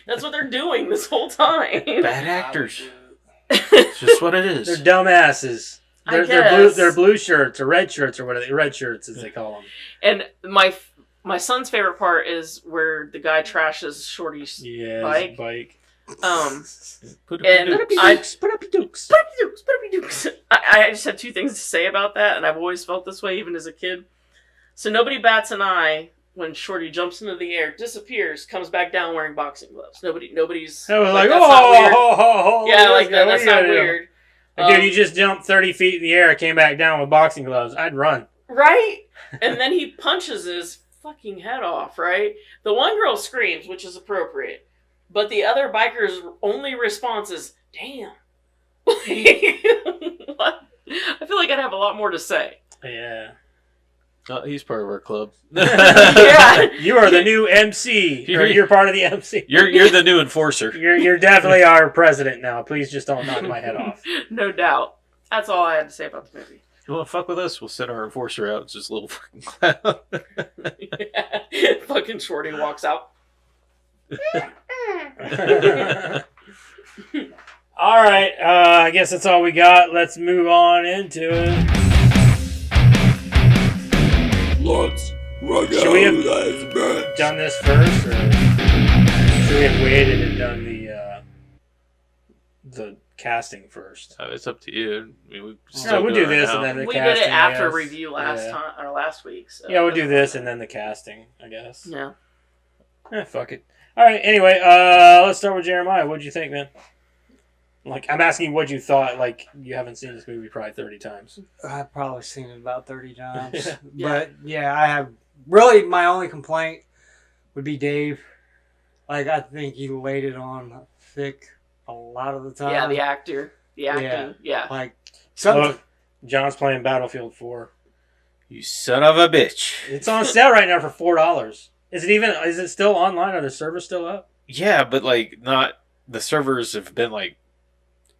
That's what they're doing this whole time. Bad actors. It's just what it is. They're dumbasses. I They're guess. blue shirts or red shirts or whatever. Red shirts as they call them. And my son's favorite part is where the guy trashes Shorty's Yeah, Bike. bike. Put And up your I- dukes. Put up your dukes. I just have two things to say about that, and I've always felt this way, even as a kid. So nobody bats an eye when Shorty jumps into the air, disappears, comes back down wearing boxing gloves. Nobody's I was like, that's not weird. oh, Yeah, like that. what That's you not gotta do? weird. Dude, you just jumped 30 feet in the air, came back down with boxing gloves. I'd run. Right? And then he punches his fucking head off, right? The one girl screams, which is appropriate. But the other biker's only response is, damn. What? I feel like I'd have a lot more to say. Yeah. Oh, he's part of our club. Yeah. You are the new MC. You're part of the MC. You're the new enforcer. You're definitely our president now. Please just don't knock my head off. No doubt. That's all I had to say about the movie. You want to fuck with us? We'll send our enforcer out. It's just a little fucking clown. Yeah. Fucking Shorty walks out. All right. I guess that's all we got. Let's move on into it. Should we have done this first, or should we have waited and done the casting first? It's up to you. I mean, No, we'll do this and then the We casting. did it after I guess. review last week. So Yeah, we'll do this and then the casting, I guess. Yeah. Fuck it. All right. Anyway, let's start with Jeremiah. What'd you think, man? Like, I'm asking what you thought. Like, you haven't seen this movie probably 30 times. I've probably seen it about 30 times. Yeah. But yeah, I have really my only complaint would be Dave. Like, I think he laid it on thick a lot of the time. Yeah, the actor. The acting. Yeah. Like, something. Look, John's playing Battlefield 4. You son of a bitch. It's on sale right now for $4. Is it still online? Are the servers still up? Yeah, but like not the servers have been like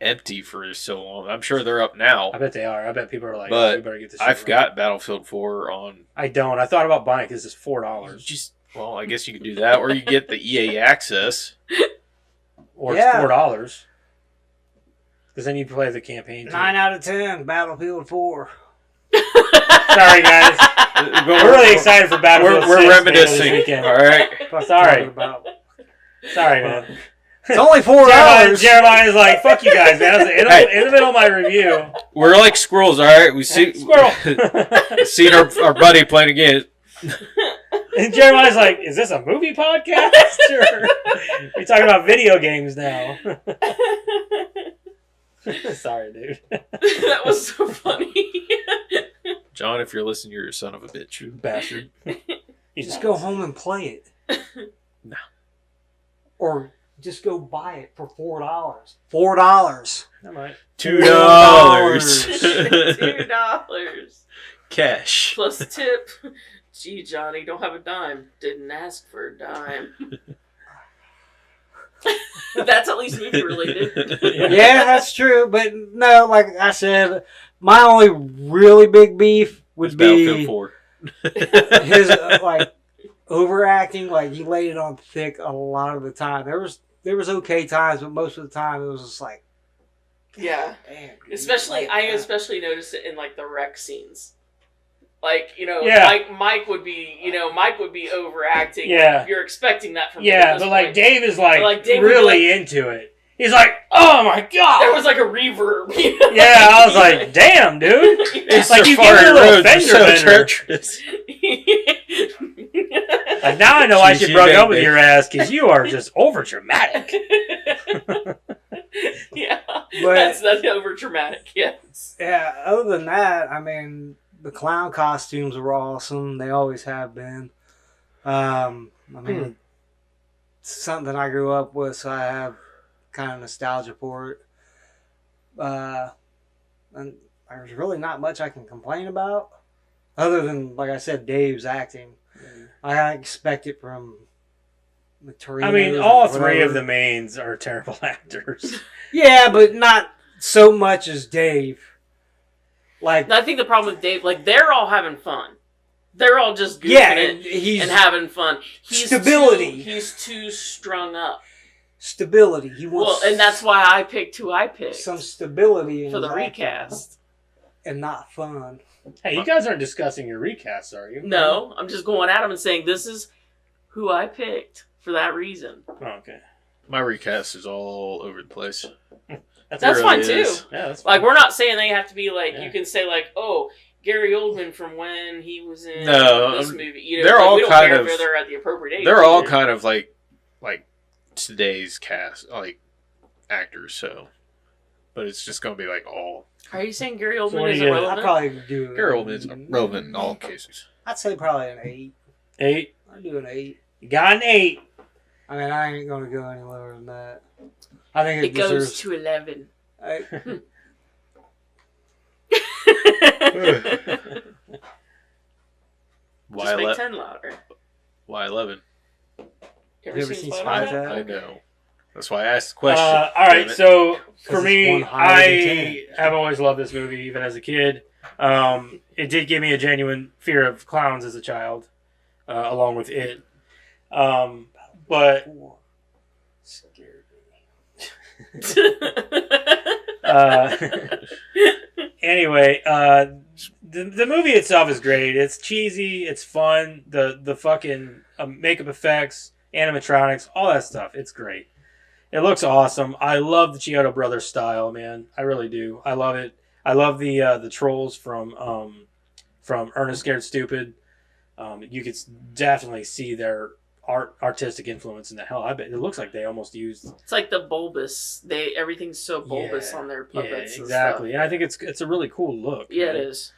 empty for so long. I'm sure they're up now. I bet they are. I bet people are like, But we better get this shit I've right. got Battlefield 4 on. I don't. I thought about buying it because it's $4. Just well, I guess you could do that, or you get the EA access. Or Yeah. it's $4. Because then you play the campaign too. 9 out of 10, Battlefield 4. Sorry, guys. We're really excited for Battlefield 6. We're man, this reminiscing. weekend. All right. Fuck Sorry. you talking about? Sorry, man. It's only $4. Jeremiah's like, fuck you guys, man. I was in the middle of my review. We're like squirrels, all right. We see Squirrel. seen our buddy playing again. And Jeremiah's like, is this a movie podcast? Or we talking about video games now? Sorry, dude. That was so funny. John, if you're listening, you're a son of a bitch. You bastard. He's Just not. go home and play it. No. Or just go buy it for $4. $4. I might. $2. $2 Cash. plus tip. Gee, Johnny, don't have a dime. Didn't ask for a dime. That's at least movie related. Yeah, that's true. But no, like I said, my only really big beef would Battlefield be 4. his like overacting. Like he laid it on thick a lot of the time. There was okay times, but most of the time it was just like, Yeah. damn. dude. Especially, Like, I especially noticed it in like the wreck scenes. Like, Yeah. Mike would be overacting. Yeah. You're expecting that from him Yeah, at this but like point. Dave is like, Like, Dave would be really into it. He's like, oh my god. There was like a reverb. Yeah, I was like, damn, dude. It's like you give it a little fender bender. treacherous. Like, now I know I should Gigi break up baby. with your ass because you are just over dramatic. Yeah, But- that's over dramatic. Yes. Yeah, other than that, I mean, the clown costumes were awesome. They always have been. I mean, it's something I grew up with, so I have kind of nostalgia for it. And there's really not much I can complain about, other than, like I said, Dave's acting. I expect it from Torino. I mean, all three of the mains are terrible actors. Yeah, but not so much as Dave. Like, I think the problem with Dave, like, they're all having fun. They're all just goofing yeah, it he's and having fun. Stability. He's too strung up. stability. He wants Well, and that's why I picked who I picked some stability in for the his acting, recast. and not fun. Hey, you guys aren't discussing your recasts, are you? No, I'm just going at him and saying this is who I picked for that reason. Oh, okay. My recast is all over the place. That's It fine really too. is. Yeah, that's fine. Like, we're not saying they have to be like, Yeah. you can say like, oh, Gary Oldman from when he was in No, this movie. You know, they're like, all we don't kind care of- if they're at the appropriate age. They're all either. kind of like today's cast, like actors. So, but it's just gonna be like all. Are you saying Gary So what Oldman do is you get? I'd irrelevant? probably do Gary Oldman's relevant in all cases. I'd say probably an 8. 8. I'd do an 8. You got an 8. I mean, I ain't gonna go any lower than that. I think It deserves. goes to 11. Why Just make 11? 10 louder. Why 11? You You ever seen seen Spider-Man? Spider-Man? I know. That's why I asked the question. All right, Damn it. so for it's me, one higher than I have always loved this movie, even as a kid. It did give me a genuine fear of clowns as a child, along with it. But Scared anyway, the movie itself is great. It's cheesy. It's fun. The fucking makeup effects, animatronics, all that stuff. It's great. It looks awesome. I love the Chiodo Brothers style, man. I really do. I love it. I love the trolls from Ernest Scared Stupid. You could definitely see their artistic influence in the hell. I bet it looks like they almost used. It's like the bulbous. Everything's so bulbous on their Yeah, puppets. exactly. And I think it's a really cool look. stuff. Yeah, man. it is.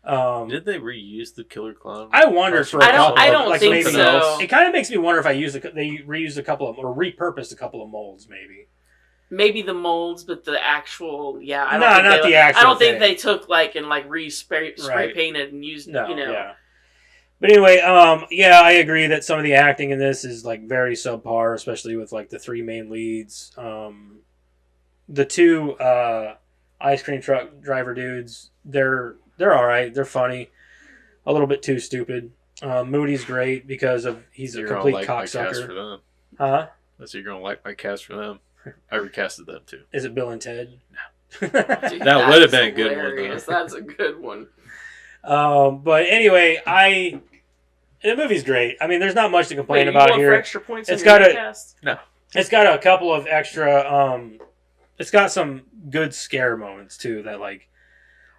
Did they reuse the killer clown? I wondered for a I don't- couple. I don't like think maybe, so. It kind of makes me wonder if they reused a couple of or repurposed a couple of molds, maybe. Maybe the molds, but the actual, yeah. I don't No, think not they, the actual I don't think thing. they took like and like spray Right. painted and used. No, you know. yeah. But anyway, yeah, I agree that some of the acting in this is like very subpar, especially with like the three main leads. The two ice cream truck driver dudes, they're all right. They're funny, a little bit too stupid. Moody's great because he's You're a gonna complete like my cast for cocksucker. them. Huh? That's you're gonna like my cast for them. I recasted them too. Is it Bill and Ted? Dude, That would have been a good one, though. hilarious. That's a good one. But anyway, the movie's great. I mean, there's not much to complain Wait, about you want here. for extra points It's on your got a- cast? It's got a couple of extra. It's got some good scare moments too that like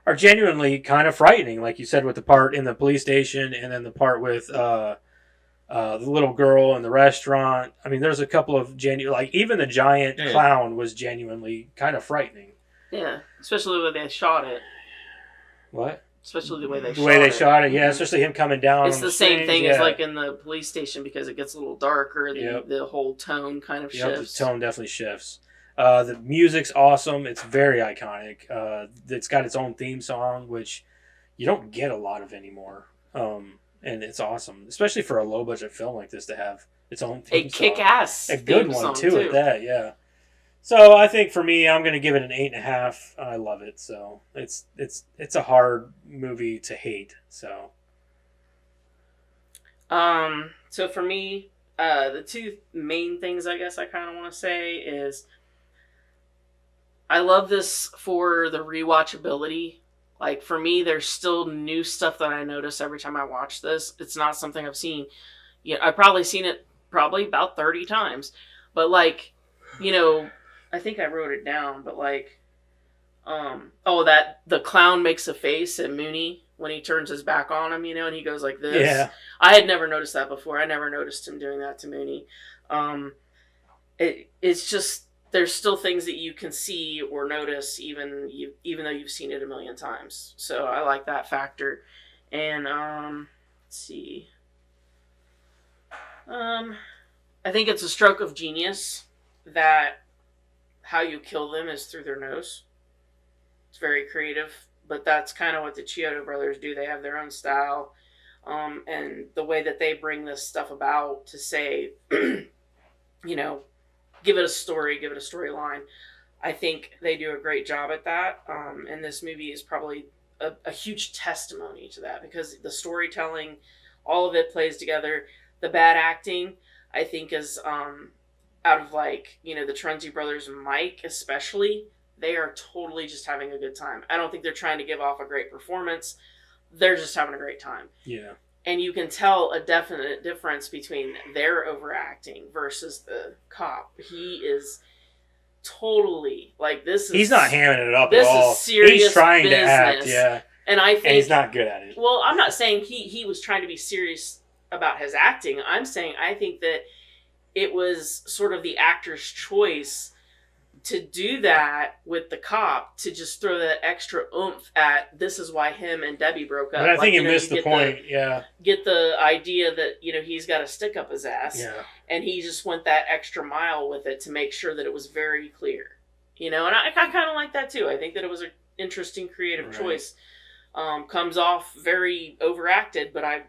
are genuinely kind of frightening. Like you said, with the part in the police station, and then the part with the little girl in the restaurant. I mean, there's a couple of genuine. Like even the giant Yeah. clown was genuinely kind of frightening. Yeah, especially the way they shot it. What? Especially the way they The way they it. shot it, yeah, especially him coming down. It's on the same strings, thing yeah. as like in the police station because it gets a little darker. Yep. The whole tone kind of Yep, shifts. the tone definitely shifts. The music's awesome. It's very iconic. It's got its own theme song, which you don't get a lot of anymore. And it's awesome, especially for a low budget film like this to have its own theme A song. kick-ass A good theme one song, too, at that. Yeah. So I think for me, I'm going to give it an 8.5. I love it. So it's a hard movie to hate. So So for me, the two main things I guess I kind of want to say is I love this for the rewatchability. Like for me, there's still new stuff that I notice every time I watch this. It's not something I've seen. I've probably seen it about 30 times, but like, I think I wrote it down, but like, that the clown makes a face at Mooney when he turns his back on him, and he goes like this. yeah, I had never noticed that before. I never noticed him doing that to Mooney. It's just there's still things that you can see or notice even though you've seen it a million times. So I like that factor. And let's see. I think it's a stroke of genius that how you kill them is through their nose. It's very creative, but that's kind of what the Chiodo Brothers do. They have their own style. And the way that they bring this stuff about to say, give it a story, give it a storyline. I think they do a great job at that. And this movie is probably a huge testimony to that because the storytelling, all of it plays together. The bad acting, I think, is out of the Trunzi brothers and Mike especially. They are totally just having a good time. I don't think they're trying to give off a great performance. They're just having a great time. yeah. And you can tell a definite difference between their overacting versus the cop. He is totally like this is. He's not hamming it up this at all. is serious He's trying business. to act, yeah. And I think And he's not good at it. Well, I'm not saying he was trying to be serious about his acting. I'm saying I think that it was sort of the actor's choice to do that with the cop, to just throw that extra oomph at this is why him and Debbie broke up. But I think he missed you the get point, yeah. Get the idea that, he's got a stick up his ass. Yeah. And he just went that extra mile with it to make sure that it was very clear. And I kind of like that too. I think that it was an interesting creative choice. Comes off very overacted, but I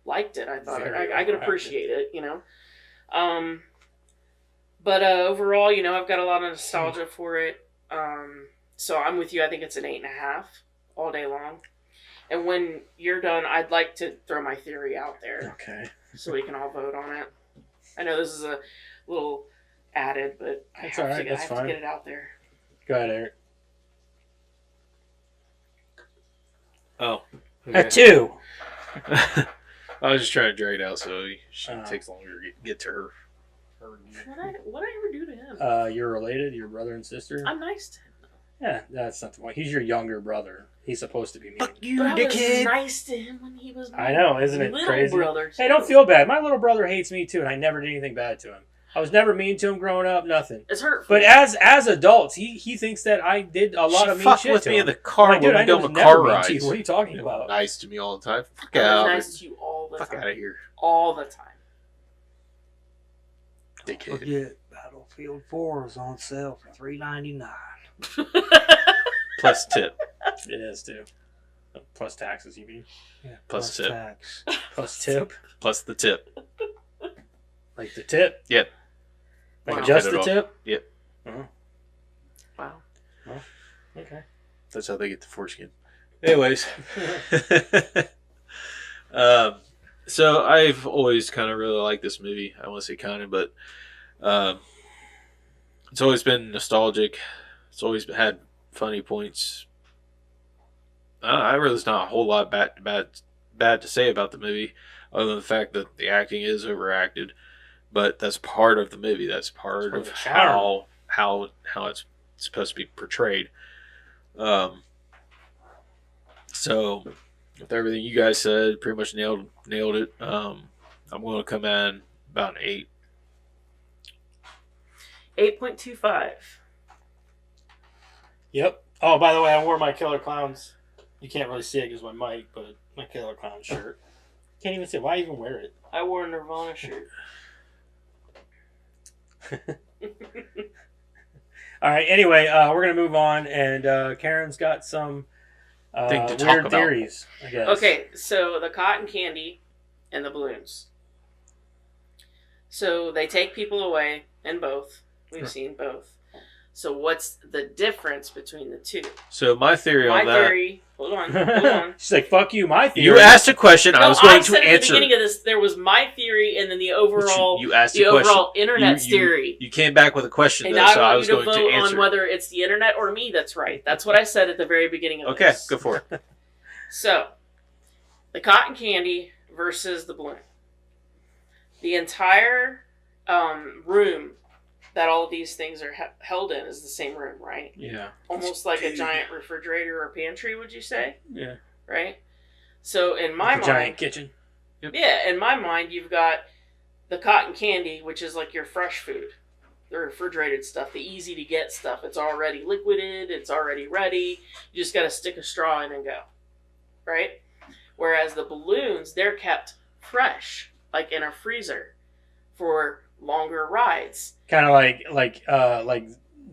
liked it. I thought I could appreciate it, But overall, I've got a lot of nostalgia for it. So I'm with you. I think it's an 8.5 all day long. And when you're done, I'd like to throw my theory out there. Okay. So we can all vote on it. I know this is a little added, but I have to get it out there. Go ahead, Eric. Oh. A 2. I was just trying to drag it out so she takes longer to get to her. What I ever do to him? You're related? Your brother and sister? I'm nice to him. Yeah, that's not the point. He's your younger brother. He's supposed to be mean. Fuck you, But I was dickhead. nice to him when he was my I know, isn't it little crazy? brother. Hey, don't feel bad. My little brother hates me too, and I never did anything bad to him. I was never mean to him growing up, nothing. It's hurtful. But as adults, he thinks that I did a lot of mean shit with to me him. in the car Like, dude, when I we go was on never car mean to rides. you. What are you talking about? Nice to me all the time. Fuck I was out. nice to you all the Fuck time. out of here. All the time. Dickhead. Forget Battlefield 4 is on sale for $3.99. Plus tip. It is too. Plus taxes, you mean? Yeah, Plus tip. tax. Plus tip? Plus the tip. Like the tip? Yep. Like Wow. just Get it the all. tip? Yep. Uh-huh. Wow. Okay. That's how they get the foreskin. Anyways. So I've always kind of really liked this movie. I want to say kind of, but it's always been nostalgic. It's always had funny points. I really, there's not a whole lot bad to say about the movie, other than the fact that the acting is overacted. But that's part of the movie. That's part of how it's supposed to be portrayed. So with everything you guys said, pretty much nailed it. I'm going to come in about an 8. 8.25. Yep. Oh, by the way, I wore my Killer Klowns. You can't really see it because my mic, but my Killer Klowns shirt. Can't even see it. Why even wear it? I wore a Nirvana shirt. All right. Anyway, we're gonna move on, and Karen's got some Thing to talk weird about. theories. I guess. Okay, so the cotton candy and the balloons. So they take people away in both. We've seen both. So what's the difference between the two? So my theory My on that. theory. Hold on. She's like, "Fuck you, my theory." You asked a question. I No, was going said to at the answer. beginning of this, there was my theory, and then the overall, You asked the a question. overall internet's theory. You came back with a question, And though, now so I I want was you to going to vote answer. on whether it's the internet or me that's right. That's what I said at the very beginning of Okay, this. go for it. So, the cotton candy versus the balloon. The entire room that all of these things are held in is the same room, right? Yeah. Almost like a giant refrigerator or pantry, would you say? Yeah. Right? So, in my Like a mind... giant kitchen. Yeah, in my mind, you've got the cotton candy, which is like your fresh food. The refrigerated stuff, the easy to get stuff. It's already liquided, it's already ready. You just got to stick a straw in and go. Right? Whereas the balloons, they're kept fresh, like in a freezer, for longer rides. Kind of like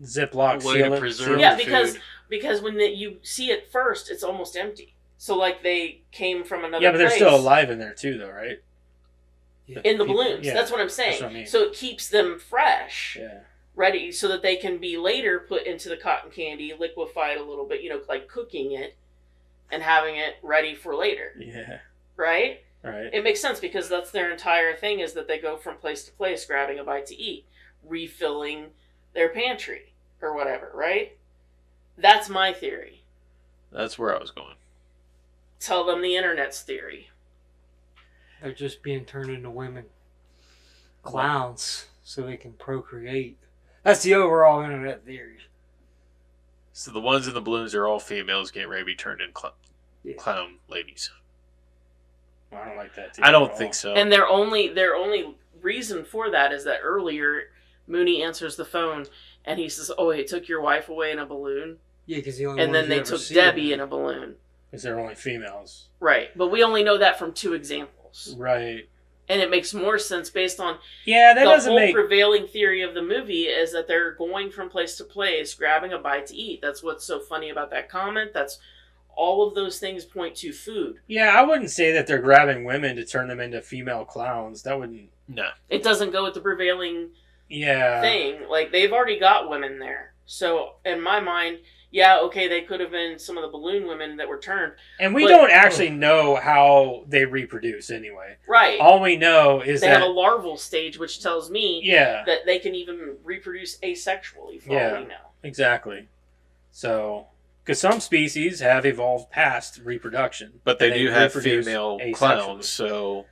Ziploc A way to seal it. preserve seal it. Yeah, food. because when you see it first, it's almost empty. So like they came from another Yeah, but they're place. still alive in there too, though, right? In the balloons. Yeah, That's what I'm saying. that's what I mean. So it keeps them fresh. Yeah. Ready so that they can be later put into the cotton candy, liquefied a little bit, like cooking it and having it ready for later. Yeah. Right? Right. It makes sense because that's their entire thing is that they go from place to place grabbing a bite to eat, refilling their pantry or whatever, right? That's my theory. That's where I was going. Tell them the internet's theory. They're just being turned into women. Clowns, so they can procreate. That's the overall internet theory. So the ones in the balloons are all females getting ready to be turned into clown ladies. I don't like that. I don't think so. And their only reason for that is that earlier Mooney answers the phone and he says, "Oh, he took your wife away in a balloon." Yeah, because the only And ones then you they ever took see Debbie are- in a balloon. Because they're only females. Right. But we only know that from 2 examples. Right. And it makes more sense based on Yeah, that the doesn't whole make... prevailing theory of the movie is that they're going from place to place, grabbing a bite to eat. That's what's so funny about that comment. That's all of those things point to food. Yeah, I wouldn't say that they're grabbing women to turn them into female clowns. That wouldn't... No. It doesn't go with the prevailing Yeah. thing. Like, they've already got women there. So, in my mind, yeah, okay, they could have been some of the balloon women that were turned. And we But- don't actually know how they reproduce anyway. Right. All we know is They that... have a larval stage, which tells me Yeah, that they can even reproduce asexually, for Yeah. all we know. exactly. So... Because some species have evolved past reproduction. But they and do have reproduce female asexually. clowns, so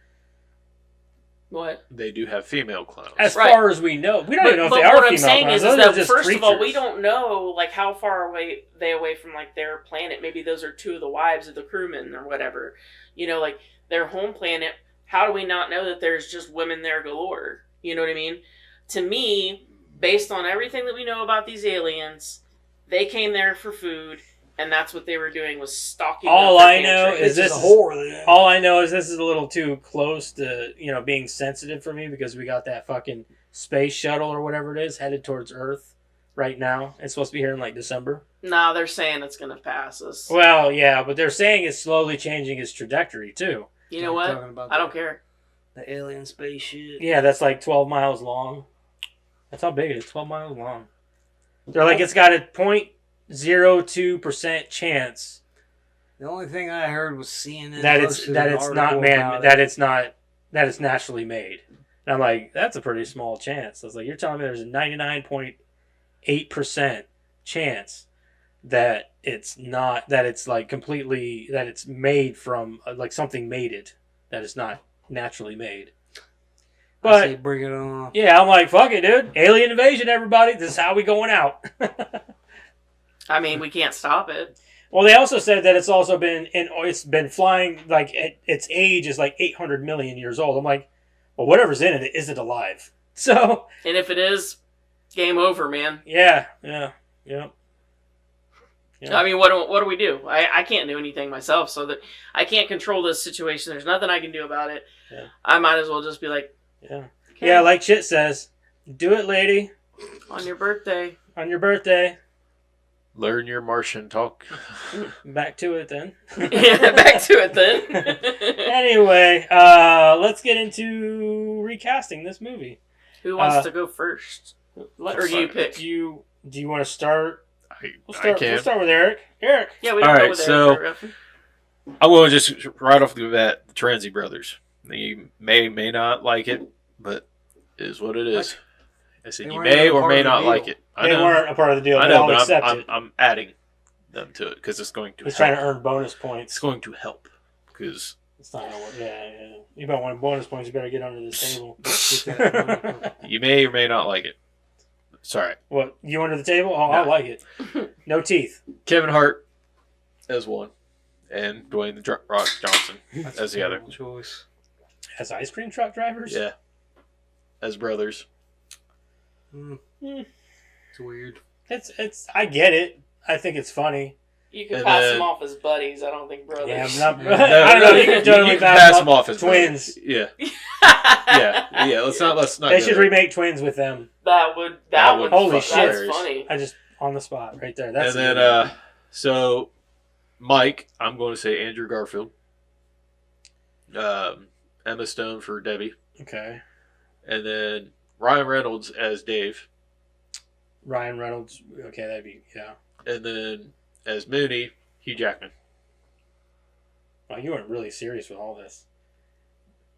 What? they do have female clowns. As Right. far as we know. We don't even know if they are what female I'm saying clowns. is Those are that just first of all, we creatures. don't know like how far away they away from like their planet. Maybe those are 2 of the wives of the crewmen or whatever. You know, like their home planet. How do we not know that there's just women there galore? You know what I mean? To me, based on everything that we know about these aliens, they came there for food, and that's what they were doing was stalking. All up their I know pantry. is It's this just a whore then. All I know is this is a little too close to, being sensitive for me because we got that fucking space shuttle or whatever it is headed towards Earth right now. It's supposed to be here in like December. No, they're saying it's gonna pass us. Well, yeah, but they're saying it's slowly changing its trajectory too. You know Like what? talking about I don't care. The alien spaceship. Yeah, that's like 12 miles long. That's how big it is, 12 miles long. They're like, it's got a 0.02% chance The only thing I heard was CNN that it's posted an not article man about that it. it's naturally made. And I'm like, that's a pretty small chance. I was like, you're telling me there's a 99.8% chance that it's not that it's like completely that it's made from like something made it that is not naturally made. I say But bring it on. yeah, I'm like, fuck it, dude. Alien invasion, everybody. This is how we going out. I mean, we can't stop it. Well, they also said that it's also it's been flying like its age is like 800 million years old. I'm like, well, whatever's in it, is it alive? So And if it is, game over, man. yeah. Yeah. I mean, what do we do? I can't do anything myself, so that I can't control this situation. There's nothing I can do about it. Yeah. I might as well just be like, Yeah. okay, Yeah, like Chit says, do it, lady, on your birthday. on your birthday. Learn your Martian talk. Back to it then. Yeah, back to it then. Anyway, let's get into recasting this movie. Who wants to go first? Let's Or do you start. pick? Do you want to start? I We'll can. start with Eric. Eric. Yeah, we don't All go right, with so- Eric very often. I'm going to just right off the bat, the Transy brothers. You may not like it, but it is what it is. I said They you weren't may even or part may of the not deal. like it. I They know, weren't a part of the deal. I but know, I'll but accept I'm it. I'm adding them to it because it's going to He's help. trying to earn bonus It's points. going to help because It's not gonna work. Yeah. You better want bonus points. You better get under this table. Get that you may or may not like it. Sorry, What? You under the table? Oh, No. I like it. No teeth. Kevin Hart as one, and Dwayne the Rock Johnson That's as a the other. terrible choice. As ice cream truck drivers? Yeah, as brothers. Mm. Hmm. It's weird. It's. I get it. I think it's funny. You can And pass then- them off as buddies. I don't think brothers. Yeah, I'm not. No, I don't know. no, You can totally you can pass them off as twins. brothers. Yeah, yeah. Let's not. They go should there. remake twins with them. That would. Holy That's shit. funny. I just on the spot right there. That's And then, so Mike, I'm going to say Andrew Garfield. Emma Stone for Debbie, okay. and then Ryan Reynolds as Dave, Ryan Reynolds. Okay, that'd be yeah. and then as Mooney, Hugh Jackman. Wow, you weren't really serious with all this.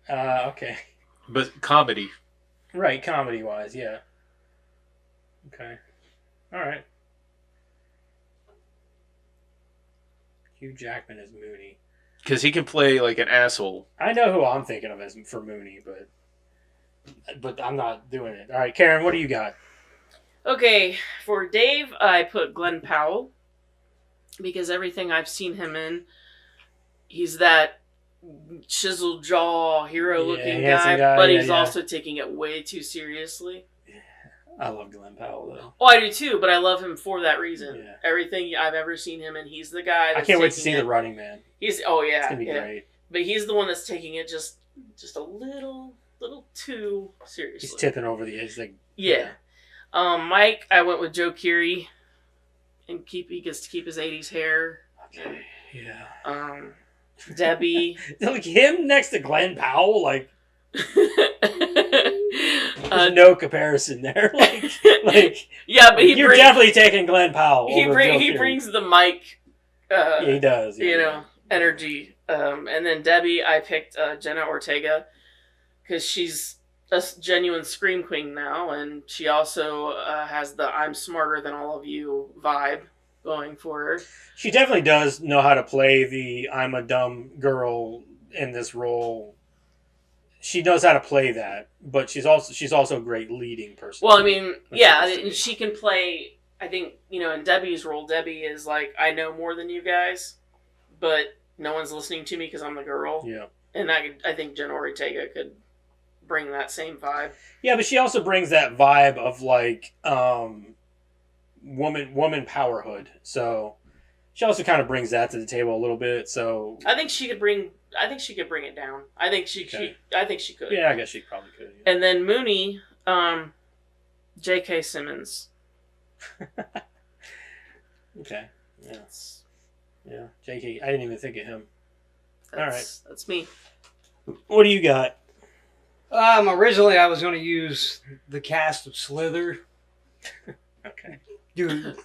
Okay. But comedy. Right, comedy wise, yeah. Okay. All right. Hugh Jackman is Mooney. because he can play like an asshole. I know who I'm thinking of as for Mooney, but I'm not doing it. All right, Karen, what do you got? Okay, for Dave, I put Glenn Powell because everything I've seen him in, he's that chiseled jaw, hero-looking handsome guy, but yeah, he's yeah. also taking it way too seriously. I love Glenn Powell though. Oh, I do too, but I love him for that reason. Yeah. Everything I've ever seen him in, he's the guy. I That's can't wait to taking see it. The Running Man. He's oh yeah, It's gonna be yeah. great. But he's the one that's taking it just a little too seriously. He's tipping over the edge. Like Yeah. Mike, I went with Joe Keery, and he gets to keep his '80s hair. Okay. Yeah. Debbie. Like him next to Glenn Powell, like Uh, there's no comparison there. Like yeah, but you're definitely taking Glenn Powell. he over Joe he Keery. brings the Mike. Yeah, he does. Yeah. Energy. And then Debbie, I picked Jenna Ortega because she's a genuine scream queen now, and she also has the "I'm smarter than all of you" vibe going for her. She definitely does know how to play the "I'm a dumb girl" in this role. She knows how to play that, but she's also a great leading person. Well, I mean, yeah, That's and she can play. I think in Debbie's role, Debbie is like, I know more than you guys, but no one's listening to me because I'm the girl. Yeah, and I think Jenna Ortega could bring that same vibe. Yeah, but she also brings that vibe of like woman powerhood. So she also kind of brings that to the table a little bit. So I think she could bring it down. I think she could. Yeah, I guess she probably could. Yeah. And then Mooney, J.K. Simmons. Okay. Yeah. Yeah. J.K. I didn't even think of him. That's me. What do you got? Originally I was going to use the cast of Slither. Okay. Dude,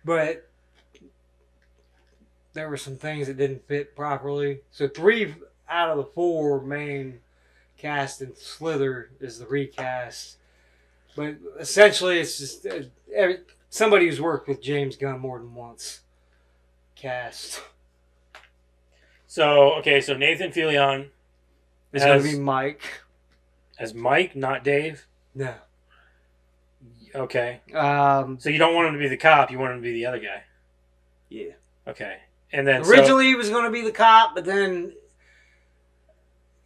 but there were some things that didn't fit properly. So 3 out of the 4 main cast in Slither is the recast. But essentially it's just somebody who's worked with James Gunn more than once cast. So Nathan Fillion It's going to be Mike. As Mike, not Dave? No. Okay. So you don't want him to be the cop, you want him to be the other guy. Yeah. Okay. And then originally he was going to be the cop, but then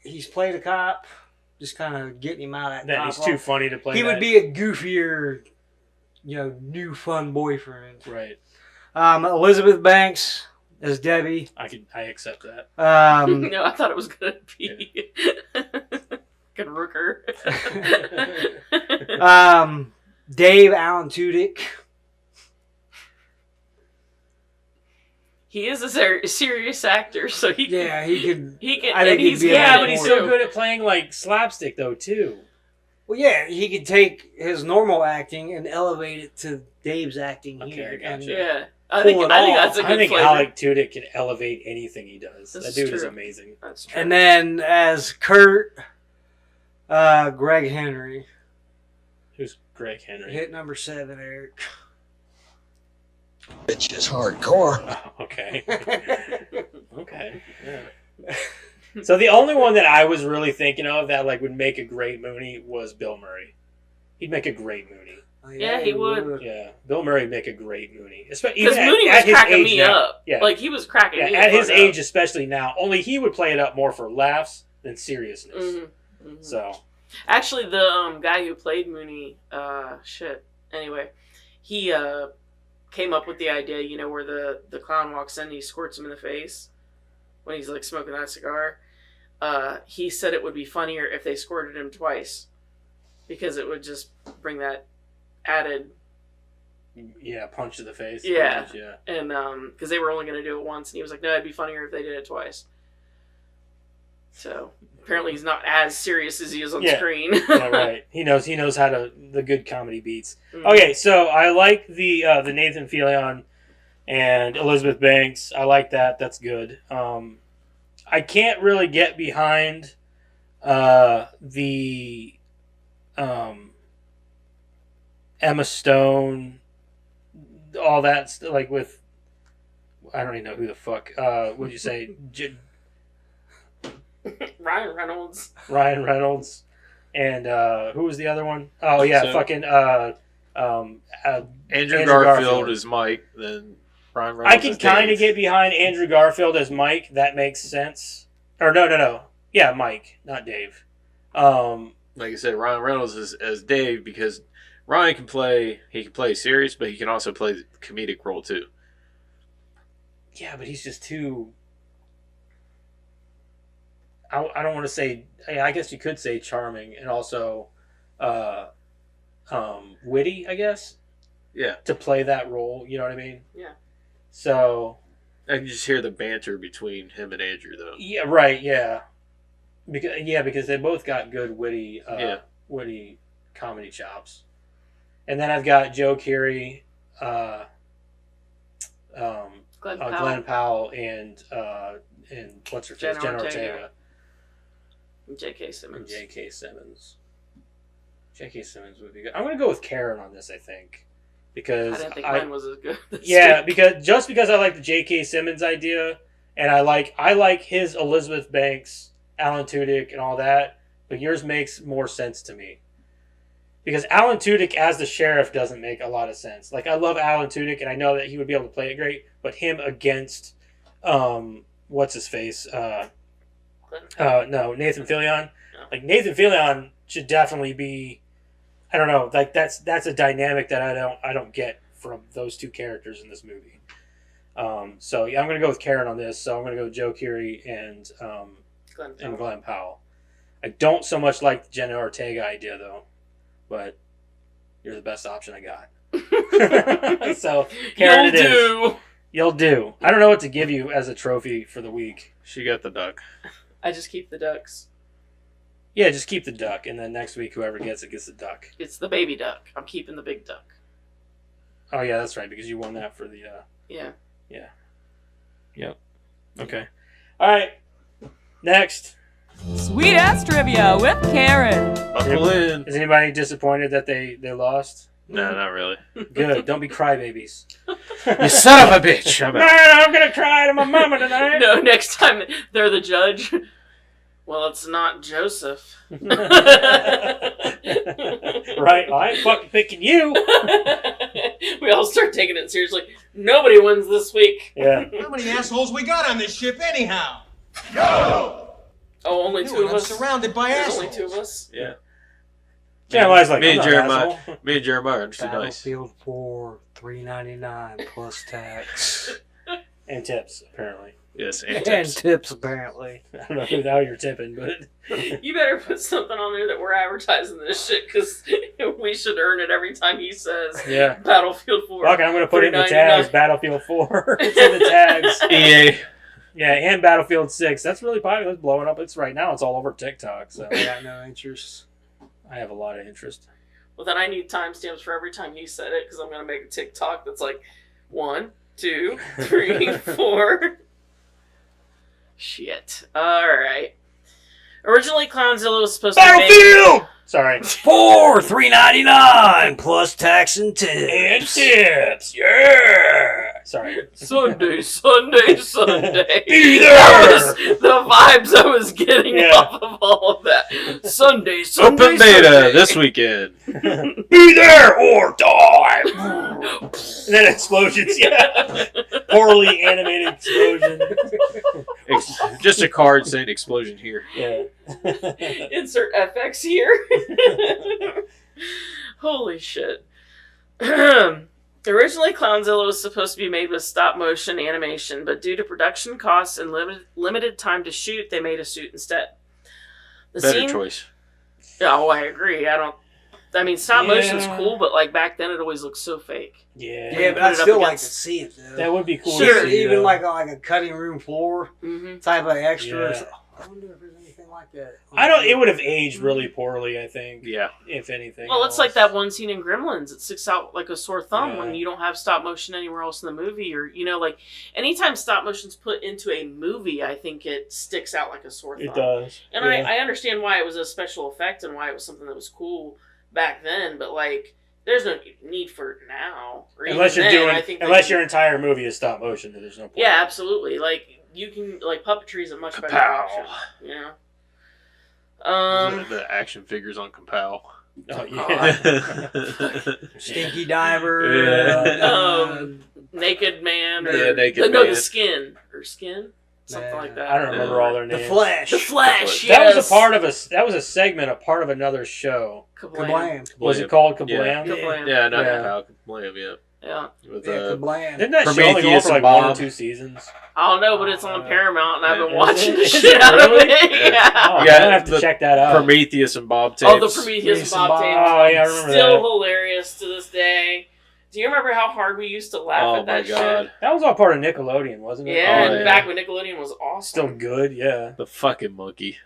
he's played a cop, just kind of getting him out of that then cop he's role. too funny to play. He would be a goofier, new fun boyfriend. Right. Elizabeth Banks as Debbie. I accept that. No, I thought it was gonna be good Rooker. Dave Alan Tudyk. He is a serious actor, so he can. Yeah, he could. He can. I think and he's he'd be good a at Yeah, it but he's too. so good at playing like slapstick though too. Well, yeah, he could take his normal acting and elevate it to Dave's acting Okay, here. I gotcha. And Yeah, I Pull think it that's a off. good I think flavor. Alec Tudyk can elevate anything he does. This That is dude is true. amazing. That's true. And then as Kurt, Greg Henry. Who's Greg Henry? Hit number 7, Eric. It's just hardcore. Oh, okay. Okay. Yeah. So the only one that I was really thinking of that like would make a great Mooney was Bill Murray. He'd make a great Mooney. Oh, Yeah, he would. Yeah, Bill Murray would make a great Mooney, especially Because Mooney was cracking me now. up. Yeah, Like he was cracking me at the his fuck age, up. especially now. Only he would play it up more for laughs than seriousness. Mm-hmm. So Actually, the guy who played Mooney, Anyway, he came up with the idea, where the clown walks in and he squirts him in the face when he's like smoking that cigar. He said it would be funnier if they squirted him twice because it would just bring that added. yeah, punch to the face. Yeah. Yeah. And because they were only going to do it once, and he was like, "No, it'd be funnier if they did it twice." So apparently, he's not as serious as he is on screen. Yeah, right. He knows how to the good comedy beats. Mhm. Okay, so I like the Nathan Fillion and Elizabeth Banks. I like that. That's good. I can't really get behind the Emma Stone, all that like with I don't even know who the fuck. What'd you say? Ryan Reynolds. Ryan Reynolds, and who was the other one? Oh yeah, So- fucking Andrew Garfield is Mike. Then Ryan Reynolds. I can is kind Dave. of get behind Andrew Garfield as Mike. That makes sense. Or no. Yeah, Mike, not Dave. Like I said, Ryan Reynolds is as Dave because Ryan can play. He can play serious, but he can also play the comedic role too. Yeah, but he's just too. I don't want to say. I guess you could say charming and also, witty. I guess Yeah, to play that role. You know what I mean? Yeah. So I can just hear the banter between him and Andrew though. yeah, right. Yeah. Because they both got good witty, witty comedy chops. And then I've got Joe Keery, Glenn Powell, and what's her face, Jenna Jenna Ortega. Ortega, J.K. and Simmons. J.K. Simmons. J.K. Simmons would be good. I'm gonna go with Karen on this. I think I because didn't think mine was as good. This yeah, week. because I like the J.K. Simmons idea, and I like his Elizabeth Banks, Alan Tudyk, and all that. But yours makes more sense to me because Alan Tudyk as the sheriff doesn't make a lot of sense. Like I love Alan Tudyk, and I know that he would be able to play it great, but him against what's his face? No, Nathan Fillion. Yeah. Like Nathan Fillion should definitely be. I don't know. Like that's a dynamic that I don't get from those two characters in this movie. So yeah, I'm gonna go with Karen on this. So I'm gonna go with Joe Keery and Glenn Powell. I don't so much like the Jenna Ortega idea though, but you're the best option I got. So Karen, it is. You'll do. I don't know what to give you as a trophy for the week. She got the duck. I just keep the ducks. Yeah, just keep the duck, and then next week whoever gets it gets the duck. It's the baby duck. I'm keeping the big duck. Oh yeah, that's right because you won that for the. Yeah. Yep. Okay. All right. Next. Sweet ass trivia with Karen. Buckle in. Is anybody disappointed that they lost? No, not really. Good. Don't be crybabies. You son of a bitch. I'm out. I'm gonna cry to my mama tonight. No, next time they're the judge. Well, it's not Joseph. Right. Well, I ain't fucking picking you. We all start taking it seriously. Nobody wins this week. Yeah. How many assholes we got on this ship anyhow? Oh, only two of I'm us. surrounded by There's assholes. only two of us. Yeah. Jeremiah's like, Me and I'm not an Jeremiah. asshole. Me and Jeremiah are too nice. Battlefield 4, $3.99 plus tax. And tips, apparently. Yes, and And tips. tips, apparently. I don't know who the hell you're tipping, but You better put something on there that we're advertising this shit because we should earn it every time he says yeah. Battlefield 4. Fuck, I'm gonna put it in the $3.99. tags. Battlefield 4. It's in the tags. EA. Yeah, and Battlefield 6. That's really popular. It's blowing up. It's right now. It's all over TikTok. So I got no interest. I have a lot of interest. Well, then I need timestamps for every time he said it because I'm going to make a TikTok that's like 1, 2, 3, 4. Shit. Alright. Originally, Clownzilla was supposed to be made... Sorry. For $3.99 plus tax and tips. And tips. Yeah. Sorry. Sunday. Be That was the vibes I was getting Yeah. off of all of that. Sunday. Open beta this weekend. Be there or die. And then explosions. Yeah. Poorly animated explosion. Just a card saying explosion here. Yeah. Insert FX here. Holy shit. Originally, Clownzilla was supposed to be made with stop motion animation, but due to production costs and limited time to shoot, they made a suit instead. The Better scene, choice. Oh, I agree. I mean, stop motion's Yeah. cool, but like back then, it always looked so fake. Yeah. Yeah, but Put I'd it up still like to against- see it, though. That would be cool. Sure, to see, Even though. like on a cutting room floor Mm-hmm. type of extras. Yeah. I wonder if there's anything like that. I don't. It would have aged really poorly. I think. Yeah. If anything. Well, it's else. like that one scene in Gremlins. It sticks out like a sore thumb Yeah. when you don't have stop motion anywhere else in the movie, or like anytime stop motion's put into a movie, I think it sticks out like a sore thumb. It does. And yeah. I understand why it was a special effect and why it was something that was cool back then, but like, there's no need for it now. Or Unless even you're then, doing, I think unless your entire movie is stop motion, then there's no point. yeah, absolutely. Like you can like puppetry is a much better Kapow. option. Yeah. The action figures on Kapow. Oh yeah. Stinky Diver. Naked Man. Or, Yeah, Naked No, Man. the Skin or Skin, something like that. I don't remember all their The names. Flash. The Flash. That Yes. was a part of that was a segment, a part of another show. Kablam. Kablam. Was it called Kablam? Yeah. Kablam. Yeah, not Yeah. Kapow. Kablam, yeah. Yeah. With, Yeah, Kablam. Didn't that show only go on Prometheus for like and 1 or Bob. 2 seasons? I don't know, but it's on Paramount, and I've been Is watching it? the Is shit it out of really? it. Yeah. Oh, Yeah, I'm gonna have to the check that out. Prometheus and Bob tapes. Oh, the Prometheus and Bob tapes. Oh yeah, I remember Still that. hilarious to this day. Do you remember how hard we used to laugh Oh at that my god. shit? That was all part of Nickelodeon, wasn't it? Yeah, Oh, and yeah. back when Nickelodeon was awesome. Still good, yeah. The fucking monkey.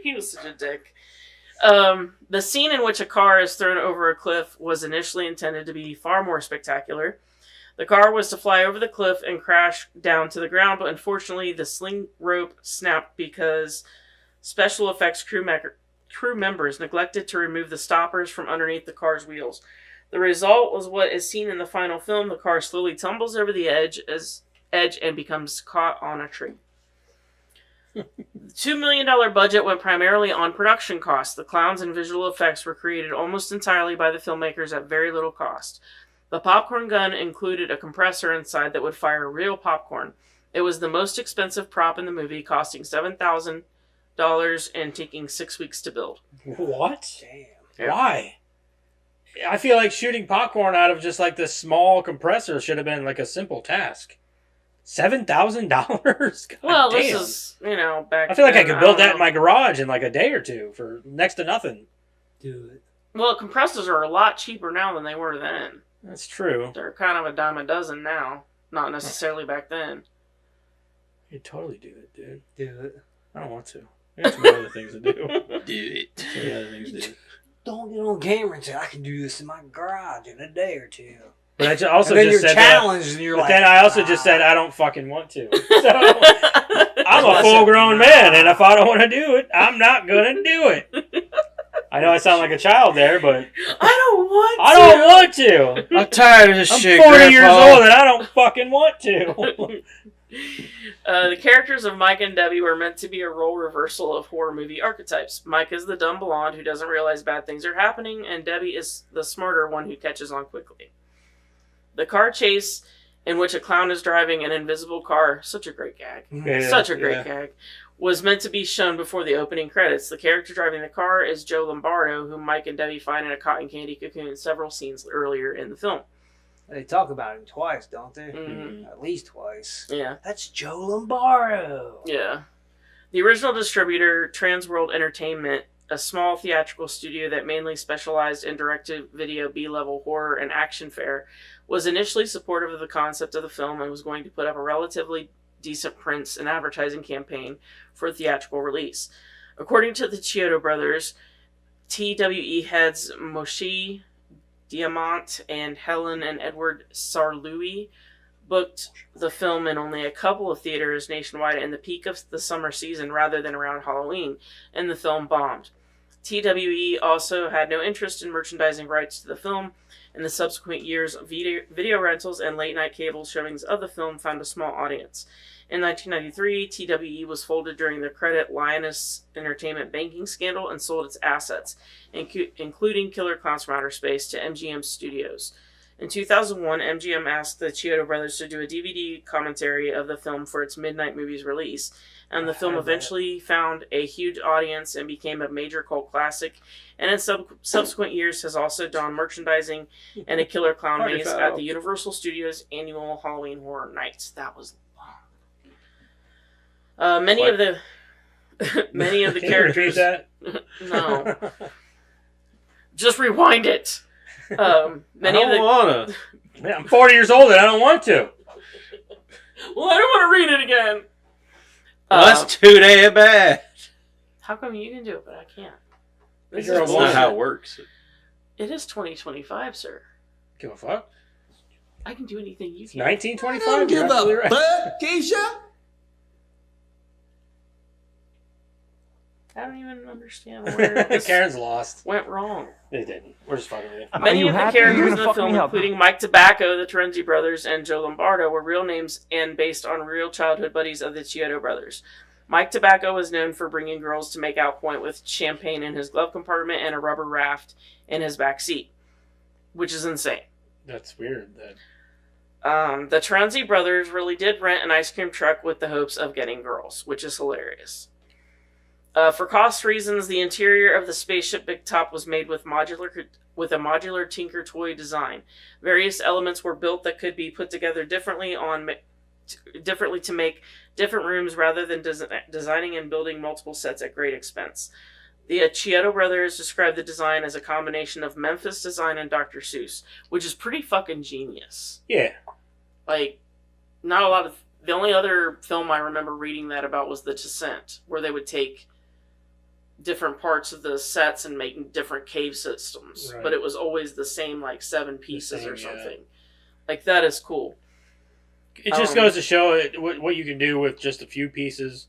He was such a dick. The scene in which a car is thrown over a cliff was initially intended to be far more spectacular. The car was to fly over the cliff and crash down to the ground, but unfortunately the sling rope snapped because special effects crew members neglected to remove the stoppers from underneath the car's wheels. The result was what is seen in the final film. The car slowly tumbles over the edge and becomes caught on a tree. The $2 million budget went primarily on production costs. The clowns and visual effects were created almost entirely by the filmmakers at very little cost. The popcorn gun included a compressor inside that would fire real popcorn. It was the most expensive prop in the movie, costing $7,000 and taking 6 weeks to build. What? Damn. Yeah. Why? I feel like shooting popcorn out of just like this small compressor should have been like a simple task. $7,000? Well, damn. this is, back I feel like I then, could build don't that in know. my garage in like a day or two for next to nothing. Do it. Well, compressors are a lot cheaper now than they were then. That's true. They're kind of a dime a dozen now. Not necessarily back then. You'd totally do it, dude. Do it. I don't want to. I got some other things to do. Do it. So many other things to do. Don't get on camera and say, I can do this in my garage in a day or two. But I also and then just you're said that. challenged and you're But like, then I also just said I don't fucking want to. So I'm a full-grown man, and if I don't want to do it, I'm not gonna do it. I know I sound like a child there, but I don't want to. I'm tired of this I'm shit, 40 Grandpa. years old, and I don't fucking want to. The characters of Mike and Debbie were meant to be a role reversal of horror movie archetypes. Mike is the dumb blonde who doesn't realize bad things are happening, and Debbie is the smarter one who catches on quickly. The car chase, in which a clown is driving an invisible car, such a great gag, Yeah, such a great yeah. gag, was meant to be shown before the opening credits. The character driving the car is Joe Lombardo, whom Mike and Debbie find in a cotton candy cocoon several scenes earlier in the film. They talk about him twice, don't they? Mhm. At least twice. Yeah. That's Joe Lombardo. Yeah. The original distributor, Transworld Entertainment, a small theatrical studio that mainly specialized in direct-to-video B-level horror and action fare, was initially supportive of the concept of the film and was going to put up a relatively decent prints and advertising campaign for a theatrical release. According to the Chiodo Brothers, TWE heads Moshe Diamant and Helen and Edward Sarlouis booked the film in only a couple of theaters nationwide in the peak of the summer season rather than around Halloween, and the film bombed. TWE also had no interest in merchandising rights to the film. In the subsequent years, video rentals and late-night cable showings of the film found a small audience. In 1993, TWE was folded during the credit Lioness Entertainment banking scandal and sold its assets, including Killer Clowns from Outer Space, to MGM Studios. In 2001, MGM asked the Chiodo Brothers to do a DVD commentary of the film for its Midnight Movies release, and the film eventually found a huge audience and became a major cult classic, and in subsequent years has also donned merchandising and a Killer Clown Party mace foul. at the Universal Studios annual Halloween Horror Nights. That was long. Many of the Can you repeat characters. that? No, just rewind it. Many of the wanna. Man, I'm 40 years old and I don't want to. Well, I don't want to read it again. That's too damn bad. How come you can do it, but I can't? Because This you're a is That's not woman. how it works. It is 2025, sir. Give a fuck. I can do anything you It's can. 1925. You're absolutely right. Bud, Keisha? I don't even understand where this Karen's lost. went wrong. They didn't. We're just fucking with you. Many of the happy? characters You're in gonna the fuck film, me up. including Mike Tobacco, the Terenzi brothers, and Joe Lombardo, were real names and based on real childhood buddies of the Chiodo brothers. Mike Tobacco was known for bringing girls to make out point with champagne in his glove compartment and a rubber raft in his back seat, which is insane. That's weird. The Terenzi brothers really did rent an ice cream truck with the hopes of getting girls, which is hilarious. For cost reasons, the interior of the spaceship Big Top was made with a modular Tinker Toy design. Various elements were built that could be put together differently to make different rooms rather than designing and building multiple sets at great expense. The Chiodo brothers described the design as a combination of Memphis design and Dr. Seuss, which is pretty fucking genius. Yeah. Like, not a lot of... The only other film I remember reading that about was The Descent, where they would take different parts of the sets and make different cave systems. Right. But it was always the same, like, 7 pieces same, or yeah. something. Like, that is cool. It just goes to show what you can do with just a few pieces,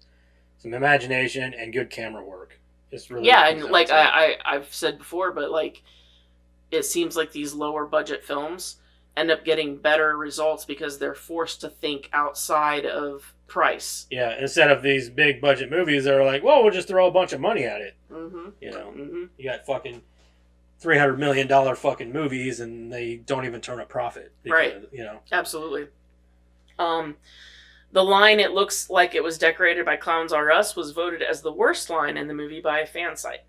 some imagination, and good camera work. It's really Yeah, and like I've said before, but like it seems like these lower budget films end up getting better results because they're forced to think outside of price. Yeah, instead of these big budget movies that are like, well, we'll just throw a bunch of money at it. Mm-hmm. You know, Mm-hmm. you got fucking $300 million fucking movies, and they don't even turn a profit. Because, Right. You know. Absolutely. The line, "It looks like it was decorated by Clowns R Us," was voted as the worst line in the movie by a fan site.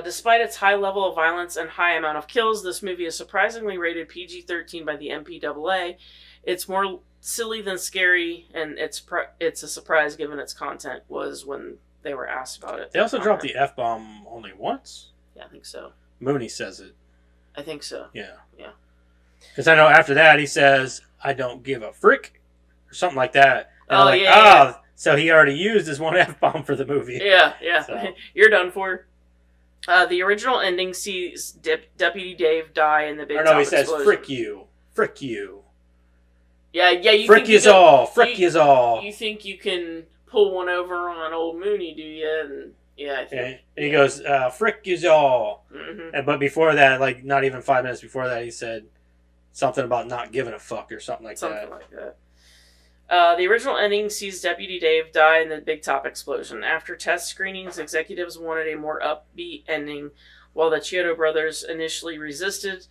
Despite its high level of violence and high amount of kills, this movie is surprisingly rated PG-13 by the MPAA. It's more silly than scary, and it's a surprise given its content, was when they were asked about it. They also dropped the F-bomb only once. Yeah, I think so. Mooney says it. I think so. Yeah. Yeah. Because I know after that he says, "I don't give a frick," or something like that. And Oh, I'm like, yeah. So he already used his one F-bomb for the movie. Yeah. So. You're done for. The original ending sees Deputy Dave die in the big Or no, top he says, explosion. "Frick you. Frick you. Yeah, you Frick think yous can- all. Frick yous all." You think you can pull one over on old Mooney, do you? And yeah, I think. And he goes, "Frick yous all." Mm-hmm. But before that, like not even 5 minutes before that, he said something about not giving a fuck or something like Something that. like that. The original ending sees Deputy Dave die in the Big Top explosion. After test screenings, executives wanted a more upbeat ending, while the Chiodo brothers initially resisted.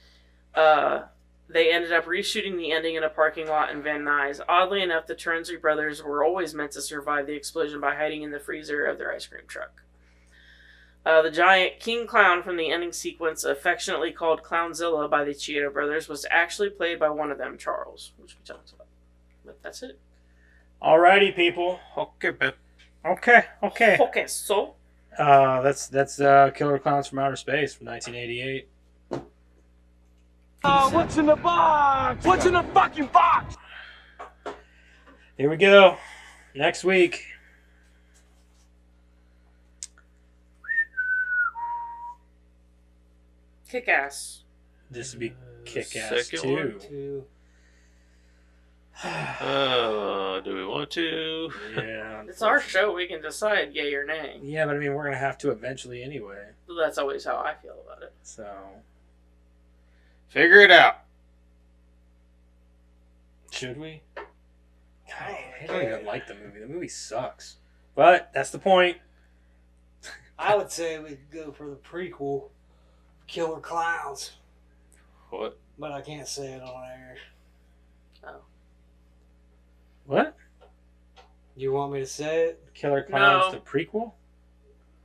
They ended up reshooting the ending in a parking lot in Van Nuys. Oddly enough, the Terenzi brothers were always meant to survive the explosion by hiding in the freezer of their ice cream truck. The giant King Clown from the ending sequence, affectionately called Clownzilla by the Chiodo brothers, was actually played by one of them, Charles, which we talked about. But that's it. Alrighty, people. Okay, man. Okay. Okay, so That's Killer Clowns from Outer Space from 1988. What's in the box? What's in the fucking box? Here we go. Next week. Kick-Ass. This would be Kick-Ass second 2. one? Two. Do we want to? Yeah. It's our show. We can decide yay or nay. Yeah, but I mean, we're going to have to eventually anyway. That's always how I feel about it. So, Figure it out. should we? God, I don't even like the movie. The movie sucks. But that's the point. I would say we could go for the prequel, Killer Clowns, What? but I can't say it on air. What? You want me to say it? Killer Clowns, No. the prequel?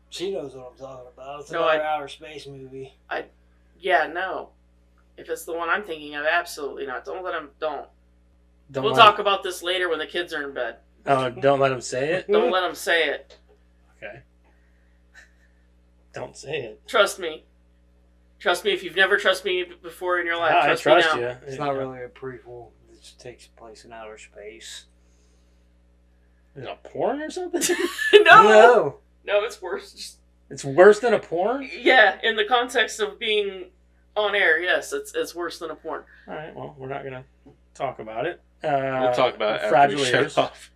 She knows what I'm talking about. It's No, another outer space movie. Yeah, no. If it's the one I'm thinking of, absolutely not. Don't let him. Don't. Don't We'll let talk about this later when the kids are in bed. don't let him say it? Don't let him say it. Okay. Don't say it. Trust me. Trust me. If you've never trusted me before in your life, I trust trust me now. you. It's not really a prequel. It just takes place in outer space. Is it a porn or something? No, it's worse. Just, It's worse than a porn? yeah, in the context of being on air, yes, it's worse than a porn. Alright, well, we're not going to talk about it. We'll talk about it after we Fragile shut Ears. off.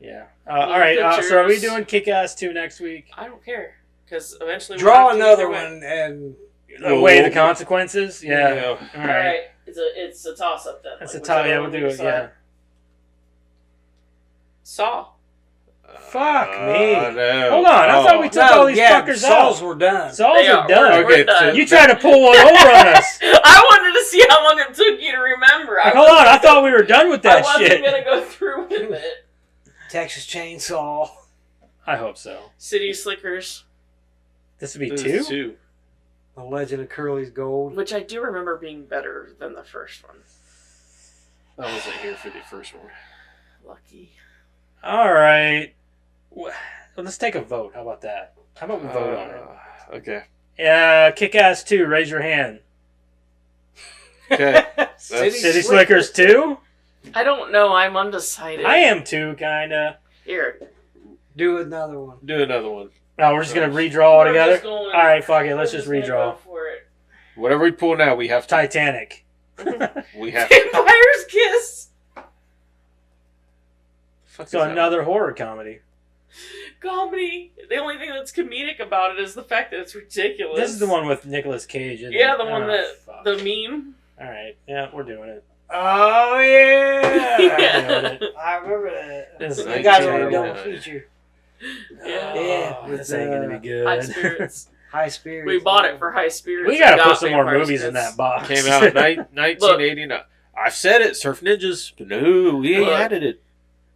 Yeah. All right. So are we pictures. doing Kick-Ass 2 next week? I don't care because eventually Draw we'll have to another either way. one and Weigh the consequences? Yeah. Yeah. All All right. right, it's a toss up then. That's Like, a tie. Yeah, whichever we'll one do we it. Yeah. decide. Saw. Fuck me. No. Hold on. I thought we took all these fuckers Saws out. were done. Saws They are are. done. Okay, We're so done. You tried to pull one over on us. I wanted to see how long it took you to remember. Hold on. I thought we were done with I that wasn't shit. gonna go through with it. Texas Chainsaw. I hope so. City Slickers, This would be This 2? is 2. The Legend of Curly's Gold. which I do remember being better than the first one. I wasn't here for the first one. Lucky. All right. Well, let's take a vote. How about that? How about we vote on it? Okay. Kick-Ass 2. Raise your hand. Okay. City Slickers 2? I don't know. I'm undecided. I am too, kinda. Here. Do another one. Do another one. No, we're just gonna redraw all We're together. just going- All right, fuck it. Let's we're just gonna redraw. go for it. Whatever we pull now, we have to. Titanic. We have to. Vampire's Kiss. Fuck So is that? another horror comedy. Comedy. The only thing that's comedic about it is the fact that it's ridiculous. This is the one with Nicolas Cage. Isn't Yeah, it? the one Oh, that fuck. the meme. All right. Yeah, we're doing it. Oh, yeah. Yeah. I remember that. This is You guys on a 1989. double feature. Yeah. Yeah, Oh, with, this ain't gonna be good. High Spirits. High Spirits. We bought it for High Spirits. We gotta and got put some more Vampire's movies in Kiss. that box. Came out in 1989. I've said it, Surf Ninjas. But no, we ain't Look. added it.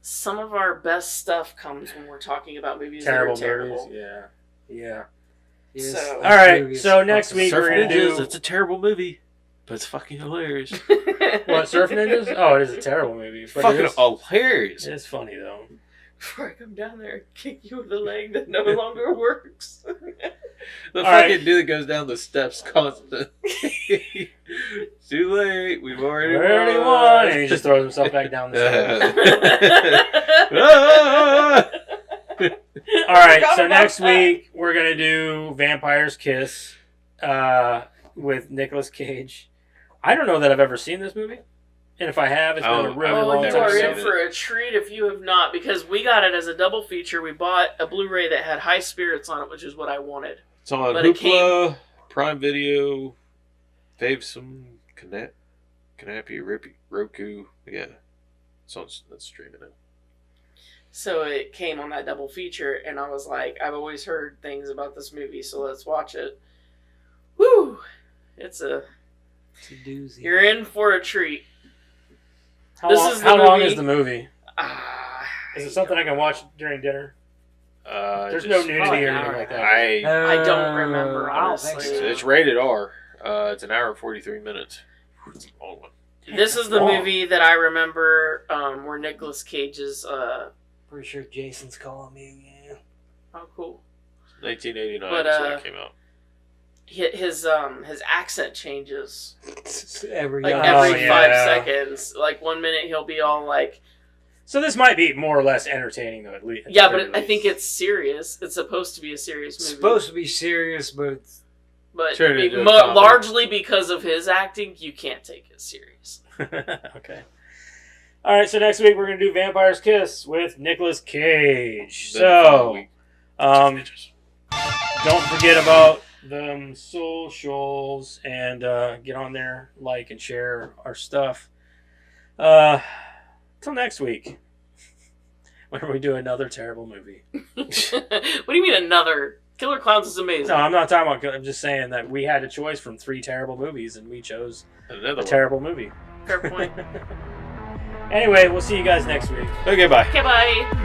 Some of our best stuff comes when we're talking about movies Terrible that are terrible. movies. Yeah. Yeah. Yes, So- All right. movies. So next week Surf we're gonna Ninjas, do it's a terrible movie, but it's fucking hilarious. what? Surf Ninjas? Oh, it is a terrible movie. But Fucking it is, hilarious. it is funny though. Before I come down there and kick you with a leg that no longer works. The All fucking right. dude that goes down the steps constant. Too late. We've already We already won, and he just throws himself back down the stairs. Ah! All right, Forgot so about next that. week we're gonna do Vampire's Kiss with Nicolas Cage. I don't know that I've ever seen this movie, and if I have, it's been a Oh, really Oh, long you never are time. seen in it. for a treat if you have not, because we got it as a double feature. We bought a Blu-ray that had High Spirits on it, which is what I wanted. It's on But it Hoopla, Prime Video, Favesome, Kanapi, Roku. Yeah, it's on that's streaming now. So it came on that double feature, and I was like, I've always heard things about this movie, so let's watch it. Woo! It's a... It's a doozy. You're in for a treat. How, This long, is the how long movie. is the movie? Ah, Is it something I can watch during dinner? There's no just- nudity probably or an anything hour like and a that. I don't remember, I don't think honestly. so. It's rated R. It's an hour and 43 minutes. It's a long one. This is the Long. movie that I remember where Nicolas Cage is... Pretty sure Jason's calling me again. oh, cool. 1989 But, is when it came out. His accent changes Every like Oh, every yeah. 5 seconds. Like 1 minute he'll be all like, So this might be more or less entertaining, though. At least. yeah, but I think it's serious. It's supposed to be a serious It's movie. supposed to be serious, but it's but Turn it into a comedy. largely because of his acting, you can't take it serious. Okay. All right, so next week we're gonna do Vampire's Kiss with Nicolas Cage. Then the following So, week, um, don't forget about the socials and get on there, like and share our stuff. Till next week, when we do another terrible movie. What do you mean another? Killer Klowns is amazing. No, I'm not talking about. I'm just saying that we had a choice from 3 terrible movies, and we chose another a one. terrible movie. Fair point. Anyway, we'll see you guys next week. Okay, bye. Okay, bye.